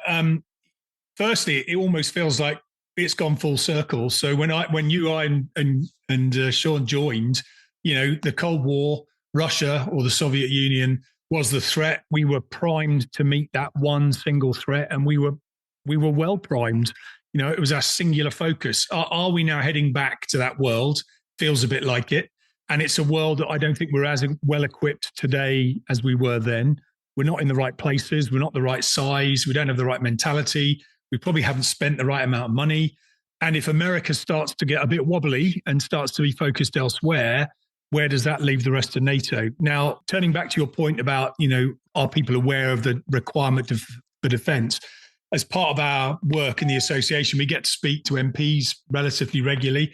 firstly, it almost feels like it's gone full circle. So when you, I, and Sean joined, the Cold War, Russia or the Soviet Union was the threat. We were primed to meet that one single threat, and we were well primed. It was our singular focus. Are we now heading back to that world? Feels a bit like it. And it's a world that I don't think we're as well equipped today as we were then. We're not in the right places. We're not the right size. We don't have the right mentality. We probably haven't spent the right amount of money. And if America starts to get a bit wobbly and starts to be focused elsewhere, where does that leave the rest of NATO? Now, turning back to your point about, are people aware of the requirement for defence? As part of our work in the association, we get to speak to MPs relatively regularly.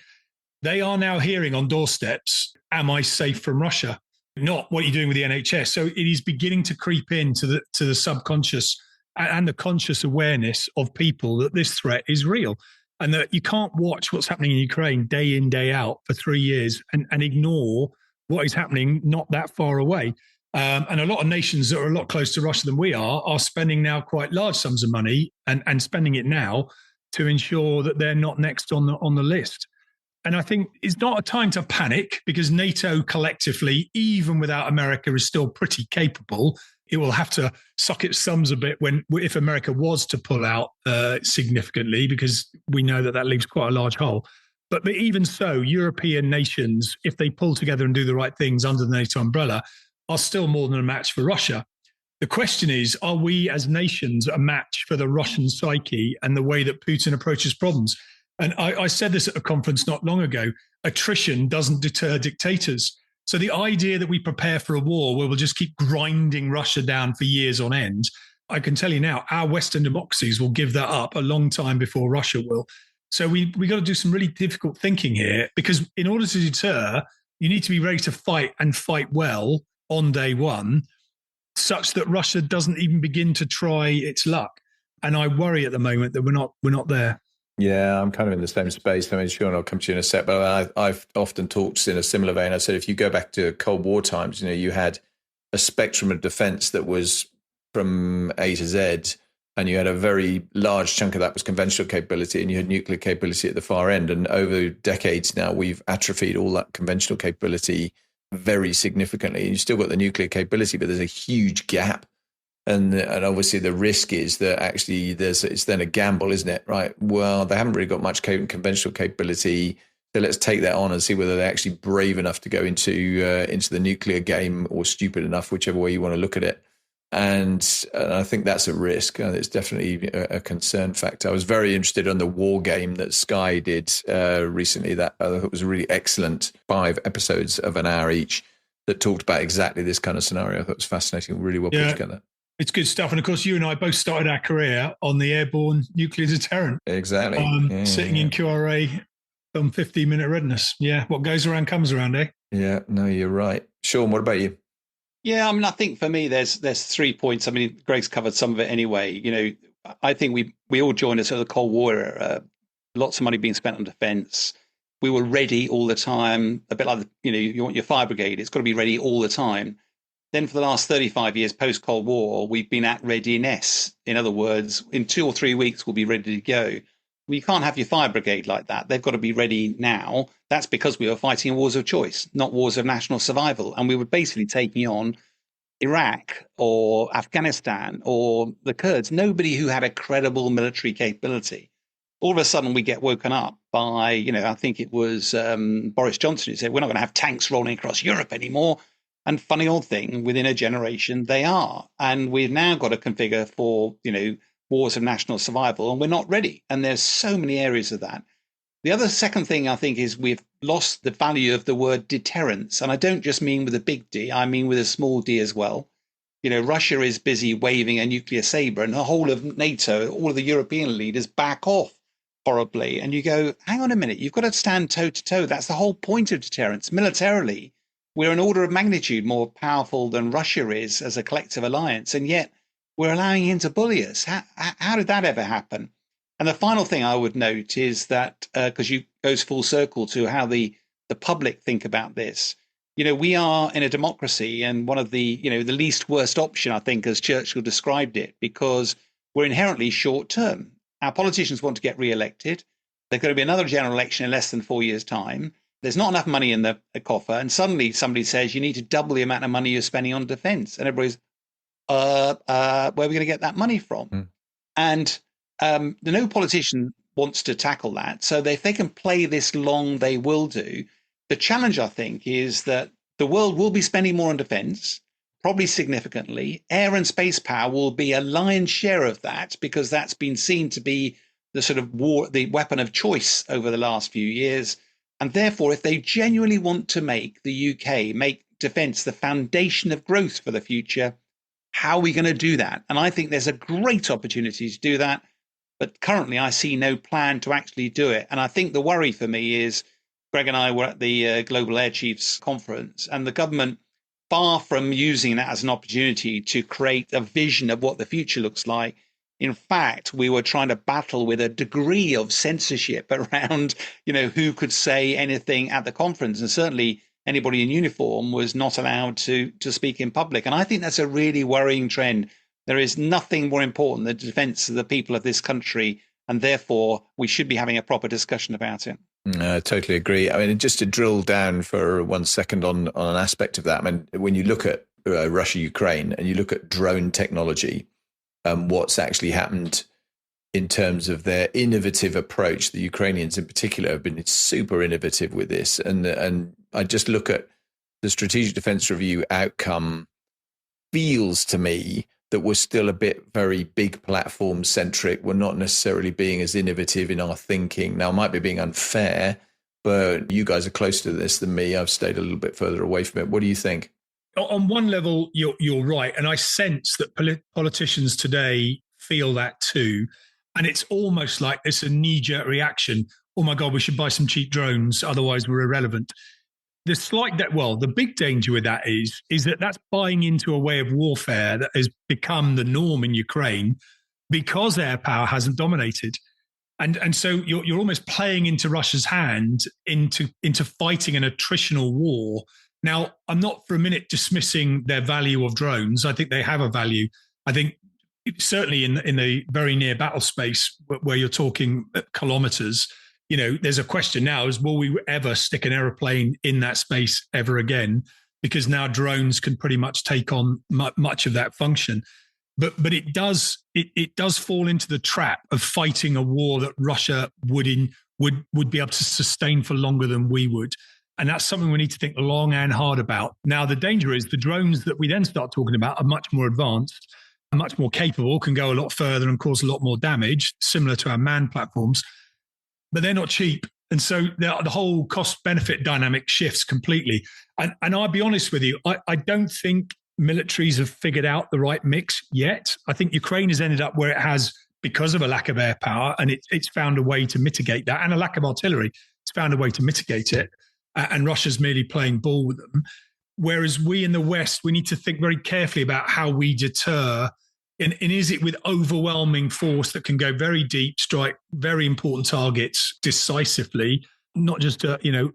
They are now hearing on doorsteps, am I safe from Russia? Not what you're doing with the NHS. So it is beginning to creep into the subconscious and the conscious awareness of people that this threat is real, and that you can't watch what's happening in Ukraine day in, day out for 3 years and ignore what is happening not that far away. And a lot of nations that are a lot closer to Russia than we are spending now quite large sums of money and spending it now to ensure that they're not next on the list. And I think it's not a time to panic, because NATO collectively, even without America, is still pretty capable. It will have to suck its thumbs a bit if America was to pull out significantly, because we know that leaves quite a large hole. But even so, European nations, if they pull together and do the right things under the NATO umbrella, are still more than a match for Russia. The question is, are we as nations a match for the Russian psyche and the way that Putin approaches problems? And I said this at a conference not long ago, attrition doesn't deter dictators. So the idea that we prepare for a war where we'll just keep grinding Russia down for years on end, I can tell you now, our Western democracies will give that up a long time before Russia will. So we got to do some really difficult thinking here, because in order to deter, you need to be ready to fight and fight well on day one, such that Russia doesn't even begin to try its luck. And I worry at the moment that we're not there. Yeah, I'm kind of in the same space. I mean, Sean, I'll come to you in a sec, but I've often talked in a similar vein. I said, if you go back to Cold War times, you had a spectrum of defense that was from A to Z, and you had a very large chunk of that was conventional capability, and you had nuclear capability at the far end. And over decades now, we've atrophied all that conventional capability very significantly. And you've still got the nuclear capability, but there's a huge gap. And obviously the risk is that actually it's then a gamble, isn't it? Right. Well, they haven't really got much conventional capability. So let's take that on and see whether they're actually brave enough to go into the nuclear game, or stupid enough, whichever way you want to look at it. And I think that's a risk. It's definitely a concern factor. I was very interested in the war game that Sky did recently. That I thought was a really excellent 5 episodes of an hour each that talked about exactly this kind of scenario. I thought it was fascinating, really well put together. It's good stuff. And of course, you and I both started our career on the airborne nuclear deterrent. Exactly. Sitting in QRA on 15-minute readiness. Yeah. What goes around comes around, eh? Yeah. No, you're right. Sean, what about you? Yeah, I mean, I think for me, there's 3 points. I mean, Greg's covered some of it anyway. I think we all joined us at the Cold War era. Lots of money being spent on defence. We were ready all the time. A bit like you want your fire brigade. It's got to be ready all the time. Then for the last 35 years post Cold War, we've been at readiness. In other words, in 2 or 3 weeks, we'll be ready to go. We can't have your fire brigade like that. They've got to be ready now. That's because we were fighting wars of choice, not wars of national survival. And we were basically taking on Iraq or Afghanistan or the Kurds, nobody who had a credible military capability. All of a sudden, we get woken up by, I think it was Boris Johnson who said, we're not going to have tanks rolling across Europe anymore. And funny old thing, within a generation, they are. And we've now got to configure for, wars of national survival, and we're not ready. And there's so many areas of that. The other second thing I think is we've lost the value of the word deterrence. And I don't just mean with a big D, I mean with a small d as well. Russia is busy waving a nuclear saber and the whole of NATO, all of the European leaders back off horribly. And you go, hang on a minute, you've got to stand toe to toe. That's the whole point of deterrence. Militarily, we're an order of magnitude more powerful than Russia is as a collective alliance. And yet we're allowing him to bully us. How did that ever happen? And the final thing I would note is that, because you goes full circle to how the public think about this, we are in a democracy, and one of the, the least worst option, I think, as Churchill described it, because we're inherently short term. Our politicians want to get re-elected. There's going to be another general election in less than 4 years' time. There's not enough money in the coffer. And suddenly somebody says you need to double the amount of money you're spending on defense. And everybody's, where are we going to get that money from? Mm. And no politician wants to tackle that. So if they can play this long, they will do. The challenge, I think, is that the world will be spending more on defense, probably significantly. Air and space power will be a lion's share of that, because that's been seen to be the sort of the weapon of choice over the last few years. And therefore, if they genuinely want to make the UK, make defense the foundation of growth for the future, how are we going to do that? And I think there's a great opportunity to do that. But currently, I see no plan to actually do it. And I think the worry for me is, Greg and I were at the Global Air Chiefs Conference, and the government, far from using that as an opportunity to create a vision of what the future looks like, in fact, we were trying to battle with a degree of censorship around, who could say anything at the conference. And certainly anybody in uniform was not allowed to speak in public. And I think that's a really worrying trend. There is nothing more important than the defense of the people of this country. And therefore, we should be having a proper discussion about it. I totally agree. I mean, just to drill down for 1 second on an aspect of that, I mean, when you look at Russia, Ukraine, and you look at drone technology, what's actually happened in terms of their innovative approach, the Ukrainians in particular have been super innovative with this. And I just look at the Strategic Defence Review outcome feels to me that we're still a bit very big platform centric. We're not necessarily being as innovative in our thinking. Now, I might be being unfair, but you guys are closer to this than me. I've stayed a little bit further away from it. What do you think? On one level, you're right. And I sense that politicians today feel that too. And it's almost like it's a knee-jerk reaction. Oh my God, we should buy some cheap drones, otherwise we're irrelevant. The big danger with that is that that's buying into a way of warfare that has become the norm in Ukraine because air power hasn't dominated. And so you're almost playing into Russia's hand into fighting an attritional war. Now, I'm not for a minute dismissing their value of drones. I think they have a value. I think certainly in the very near battle space where you're talking kilometers, there's a question now is, will we ever stick an aeroplane in that space ever again? Because now drones can pretty much take on much of that function. But it does fall into the trap of fighting a war that Russia would be able to sustain for longer than we would. And that's something we need to think long and hard about. Now, the danger is the drones that we then start talking about are much more advanced, much more capable, can go a lot further and cause a lot more damage, similar to our manned platforms. But they're not cheap. And so the whole cost-benefit dynamic shifts completely. And I'll be honest with you, I don't think militaries have figured out the right mix yet. I think Ukraine has ended up where it has because of a lack of air power, and it's found a way to mitigate that, and a lack of artillery. It's found a way to mitigate it. And Russia's merely playing ball with them. Whereas we in the West, we need to think very carefully about how we deter. And is it with overwhelming force that can go very deep, strike very important targets decisively, not just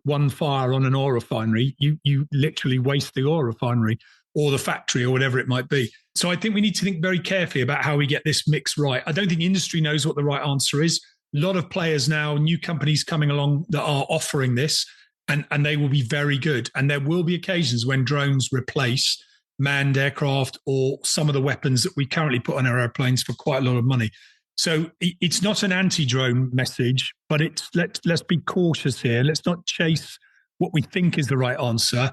one fire on an oil refinery? You literally waste the oil refinery or the factory or whatever it might be. So I think we need to think very carefully about how we get this mix right. I don't think industry knows what the right answer is. A lot of players now, new companies coming along that are offering this, and they will be very good. And there will be occasions when drones replace manned aircraft or some of the weapons that we currently put on our airplanes for quite a lot of money. So it's not an anti-drone message, but let's be cautious here. Let's not chase what we think is the right answer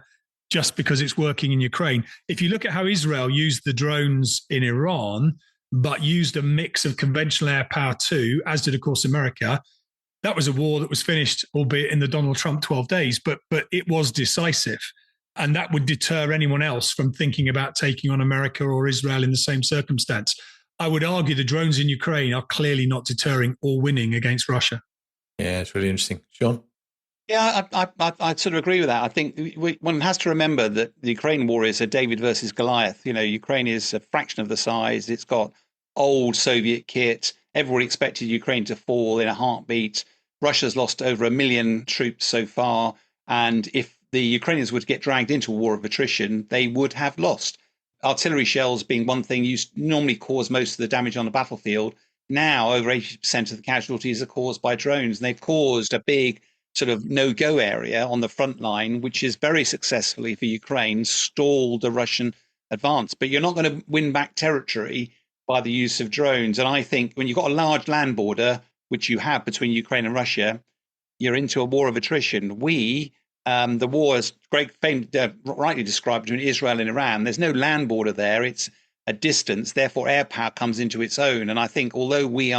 just because it's working in Ukraine. If you look at how Israel used the drones in Iran, but used a mix of conventional air power too, as did, of course, America, that was a war that was finished, albeit in the Donald Trump 12 days, but it was decisive. And that would deter anyone else from thinking about taking on America or Israel in the same circumstance. I would argue the drones in Ukraine are clearly not deterring or winning against Russia. Yeah, it's really interesting. Sean? Yeah, I sort of agree with that. I think one has to remember that the Ukraine war is a David versus Goliath. Ukraine is a fraction of the size. It's got old Soviet kit. Everybody expected Ukraine to fall in a heartbeat. Russia's lost over 1 million troops so far. And if the Ukrainians were to get dragged into a war of attrition, they would have lost. Artillery shells being one thing normally cause most of the damage on the battlefield. Now, over 80% of the casualties are caused by drones. And they've caused a big sort of no-go area on the front line, which is very successfully for Ukraine stalled the Russian advance. But you're not going to win back territory by the use of drones. And I think when you've got a large land border, which you have between Ukraine and Russia, you're into a war of attrition. The war, as Greg rightly described, between Israel and Iran, there's no land border there. It's a distance. Therefore, air power comes into its own. And I think although we're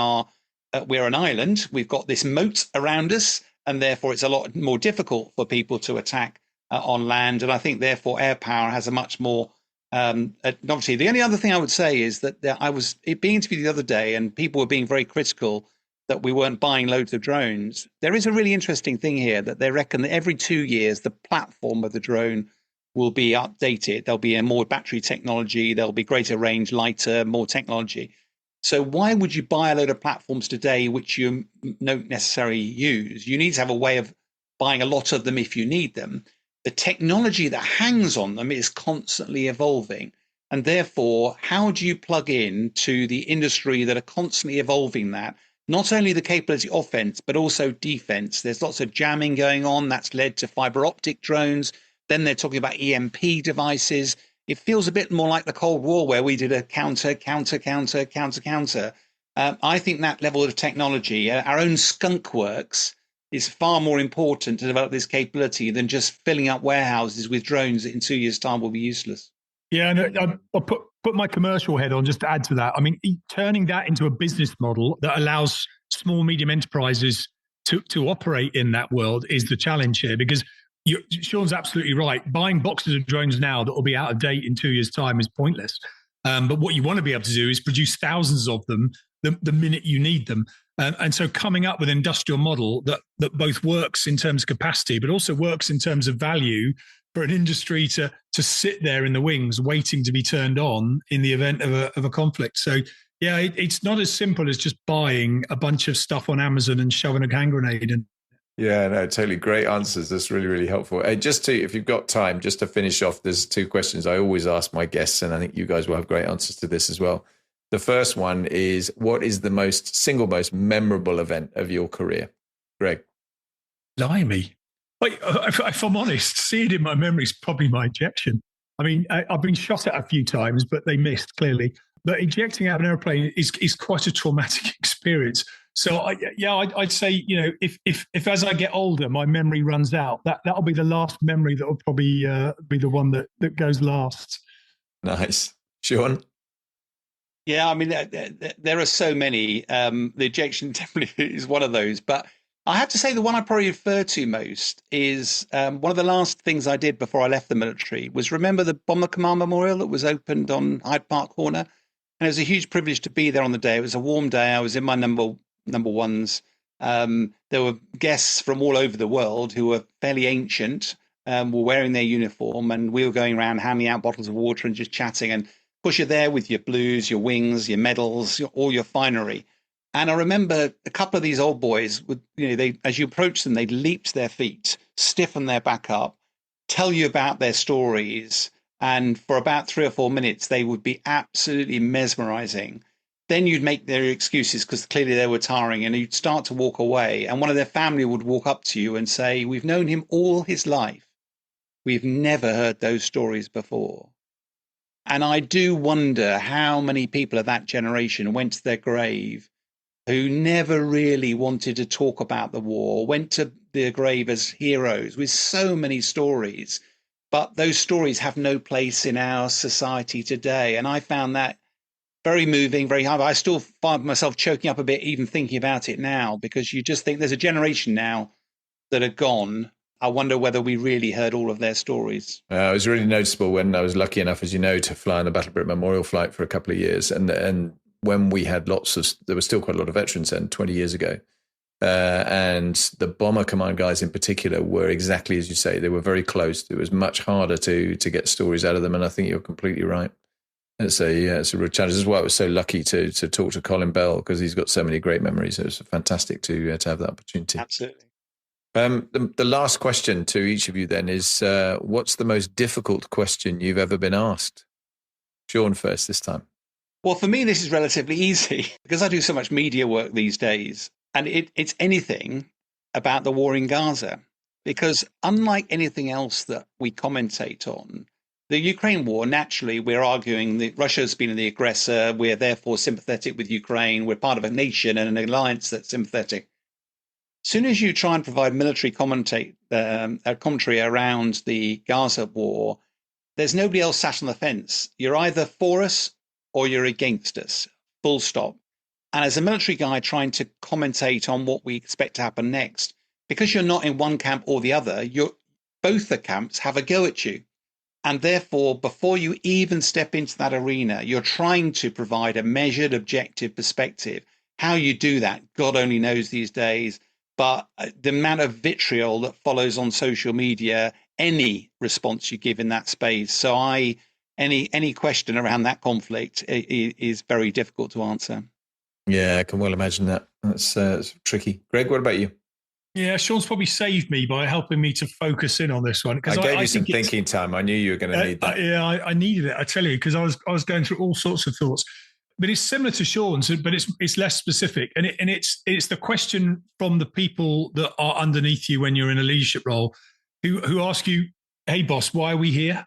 an island, we've got this moat around us, and therefore it's a lot more difficult for people to attack on land. And I think, therefore, air power has a much more obviously. The only other thing I would say is that I was being interviewed the other day, and people were being very critical that we weren't buying loads of drones. There is a really interesting thing here that they reckon that every 2 years, the platform of the drone will be updated. There'll be a more battery technology. There'll be greater range, lighter, more technology. So why would you buy a load of platforms today which you don't necessarily use? You need to have a way of buying a lot of them if you need them. The technology that hangs on them is constantly evolving. And therefore, how do you plug in to the industry that are constantly evolving that? Not only the capability offense, but also defense. There's lots of jamming going on. That's led to fiber optic drones. Then they're talking about EMP devices. It feels a bit more like the Cold War, where we did a counter. I think that level of technology, our own skunk works, is far more important to develop this capability than just filling up warehouses with drones that in 2 years' time will be useless. Yeah, and I'll put my commercial head on just to add to that. I mean, turning that into a business model that allows small, medium enterprises to operate in that world is the challenge here, because Sean's absolutely right. Buying boxes of drones now that will be out of date in 2 years' time is pointless. But what you want to be able to do is produce thousands of them the minute you need them. And so coming up with an industrial model that both works in terms of capacity, but also works in terms of value for an industry to sit there in the wings waiting to be turned on in the event of a conflict. So, yeah, it's not as simple as just buying a bunch of stuff on Amazon and shoving a hand grenade in. Yeah, no, totally. Great answers. That's really, really helpful. If you've got time, just to finish off, there's 2 questions I always ask my guests, and I think you guys will have great answers to this as well. The first one is, what is the single most memorable event of your career? Greg? Blimey. If I'm honest, seeing in my memory is probably my ejection. I mean, I've been shot at a few times, but they missed clearly. But ejecting out of an airplane is quite a traumatic experience. So I'd say, if as I get older, my memory runs out, that'll be the last memory that will probably be the one that goes last. Nice. Sean? Yeah, I mean, there are so many. The ejection definitely is one of those. But I have to say the one I probably refer to most is one of the last things I did before I left the military was remember the Bomber Command Memorial that was opened on Hyde Park Corner? And it was a huge privilege to be there on the day. It was a warm day. I was in my number ones. There were guests from all over the world who were fairly ancient, were wearing their uniform, and we were going around handing out bottles of water and just chatting. And of course, you're there with your blues, your wings, your medals, all your finery. And I remember a couple of these old boys would, as you approach them, they'd leap to their feet, stiffen their back up, tell you about their stories. And for about 3 or 4 minutes, they would be absolutely mesmerizing. Then you'd make their excuses because clearly they were tiring, and you'd start to walk away. And one of their family would walk up to you and say, "We've known him all his life. We've never heard those stories before." And I do wonder how many people of that generation went to their grave who never really wanted to talk about the war, went to their grave as heroes with so many stories. But those stories have no place in our society today. And I found that very moving, very hard. I still find myself choking up a bit even thinking about it now, because you just think there's a generation now that are gone. I wonder whether we really heard all of their stories. It was really noticeable when I was lucky enough, as you know, to fly on the Battle Britain Memorial flight for a couple of years. And when we had there was still quite a lot of veterans then, 20 years ago. And the Bomber Command guys in particular were exactly as you say. They were very close. It was much harder to get stories out of them. And I think you're completely right. It's a real challenge. This is why I was so lucky to talk to Colin Bell, because he's got so many great memories. It was fantastic to have that opportunity. Absolutely. The last question to each of you then is, what's the most difficult question you've ever been asked? Sean first this time. Well, for me, this is relatively easy because I do so much media work these days. And it's anything about the war in Gaza, because unlike anything else that we commentate on, the Ukraine war, naturally, we're arguing that Russia's been the aggressor. We're therefore sympathetic with Ukraine. We're part of a nation and an alliance that's sympathetic. As soon as you try and provide military commentary around the Gaza war, there's nobody else sat on the fence. You're either for us or you're against us, full stop. And as a military guy trying to commentate on what we expect to happen next, because you're not in one camp or the other, both the camps have a go at you. And therefore, before you even step into that arena, you're trying to provide a measured, objective perspective. How you do that, God only knows these days. But the amount of vitriol that follows on social media, any response you give in that space. So any question around that conflict is very difficult to answer. Yeah, I can well imagine that. That's tricky. Greg, what about you? Yeah, Sean's probably saved me by helping me to focus in on this one. I gave you some thinking time. I knew you were going to need that. I needed it. I tell you, because I was going through all sorts of thoughts. But it's similar to Sean's, but it's less specific, and it's the question from the people that are underneath you when you're in a leadership role, who ask you, "Hey, boss, why are we here?"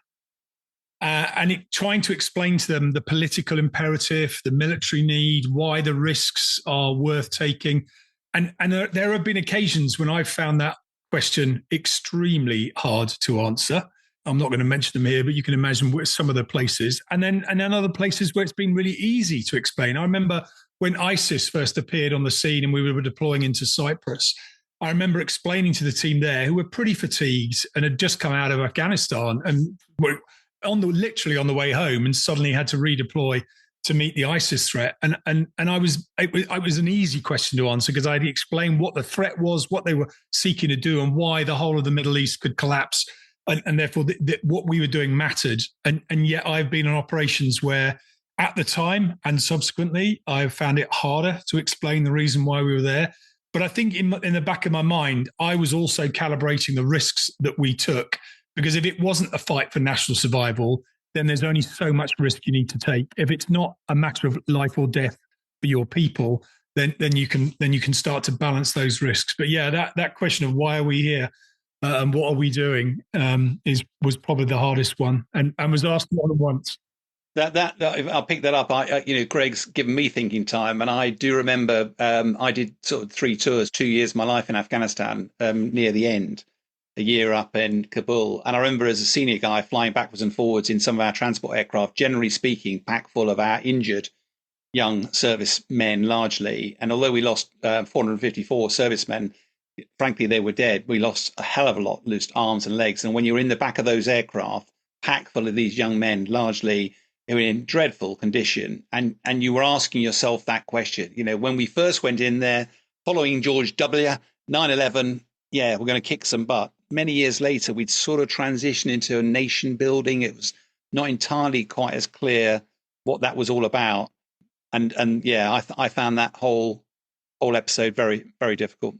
And trying to explain to them the political imperative, the military need, why the risks are worth taking. And there have been occasions when I've found that question extremely hard to answer. I'm not going to mention them here, but you can imagine some of the places. And then other places where it's been really easy to explain. I remember when ISIS first appeared on the scene and we were deploying into Cyprus, I remember explaining to the team there, who were pretty fatigued and had just come out of Afghanistan and were literally on the way home and suddenly had to redeploy to meet the ISIS threat. And it was an easy question to answer because I had explained what the threat was, what they were seeking to do, and why the whole of the Middle East could collapse. And therefore what we were doing mattered. And yet I've been in operations where at the time and subsequently, I've found it harder to explain the reason why we were there. But I think in the back of my mind, I was also calibrating the risks that we took, because if it wasn't a fight for national survival, then there's only so much risk you need to take. If it's not a matter of life or death for your people, then you can start to balance those risks. But yeah, that question of why are we here and what are we doing was probably the hardest one, and was asked more than once. That I'll pick that up. Greg's given me thinking time, and I do remember I did sort of 3 tours, 2 years of my life in Afghanistan near the end, a year up in Kabul. And I remember as a senior guy flying backwards and forwards in some of our transport aircraft, generally speaking, packed full of our injured young servicemen largely. And although we lost 454 servicemen, frankly, they were dead. We lost a hell of a lot, lost arms and legs. And when you're in the back of those aircraft, packed full of these young men, largely who were in dreadful condition, and you were asking yourself that question, when we first went in there, following George W., 9/11, yeah, we're going to kick some butt. many years later, we'd sort of transitioned into a nation building. It was not entirely quite as clear what that was all about. And yeah, I found that whole episode very, very difficult.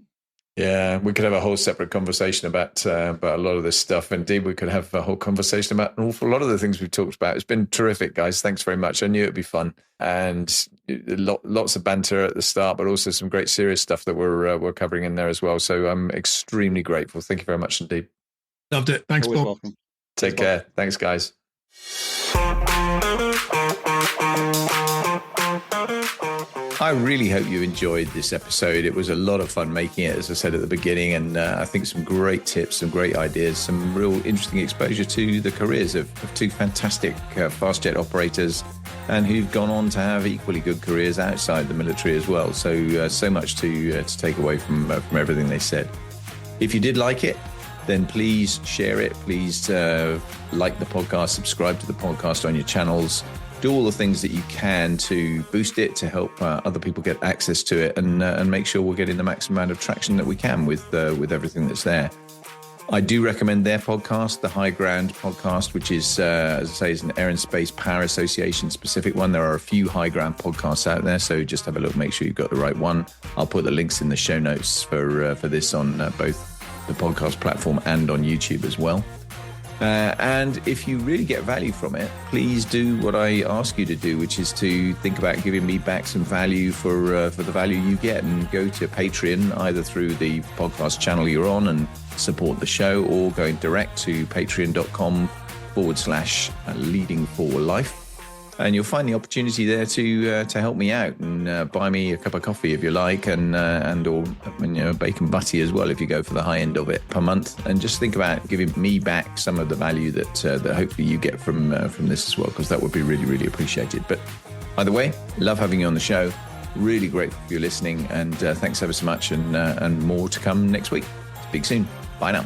Yeah, we could have a whole separate conversation about a lot of this stuff. Indeed, we could have a whole conversation about an awful lot of the things we've talked about. It's been terrific, guys. Thanks very much. I knew it'd be fun, and lots of banter at the start, but also some great serious stuff that we're covering in there as well. So I'm extremely grateful. Thank you very much indeed. Loved it. Thanks, Always Paul. welcome. Take care. Thanks, guys. I really hope you enjoyed this episode. It was a lot of fun making it, as I said at the beginning, and I think some great tips, some great ideas, some real interesting exposure to the careers of two fantastic fast jet operators, and who've gone on to have equally good careers outside the military as well. So so much to take away from everything they said. If you did like it, then please share it. Please like the podcast, subscribe to the podcast on your channels. Do all the things that you can to boost it, to help other people get access to it, and make sure we're getting the maximum amount of traction that we can with everything that's there. I do recommend their podcast, the High Ground podcast, which is, as I say, is an Air and Space Power Association specific one. There are a few High Ground podcasts out there, so just have a look, make sure you've got the right one. I'll put the links in the show notes for this on both the podcast platform and on YouTube as well. And if you really get value from it, please do what I ask you to do, which is to think about giving me back some value for the value you get, and go to Patreon, either through the podcast channel you're on and support the show, or going direct to patreon.com/leading4life. And you'll find the opportunity there to help me out and buy me a cup of coffee if you like, and or bacon butty as well if you go for the high end of it per month. And just think about giving me back some of the value that hopefully you get from this as well, because that would be really, really appreciated. But either way, love having you on the show. Really grateful for your listening, and thanks ever so much. And more to come next week. Speak soon. Bye now.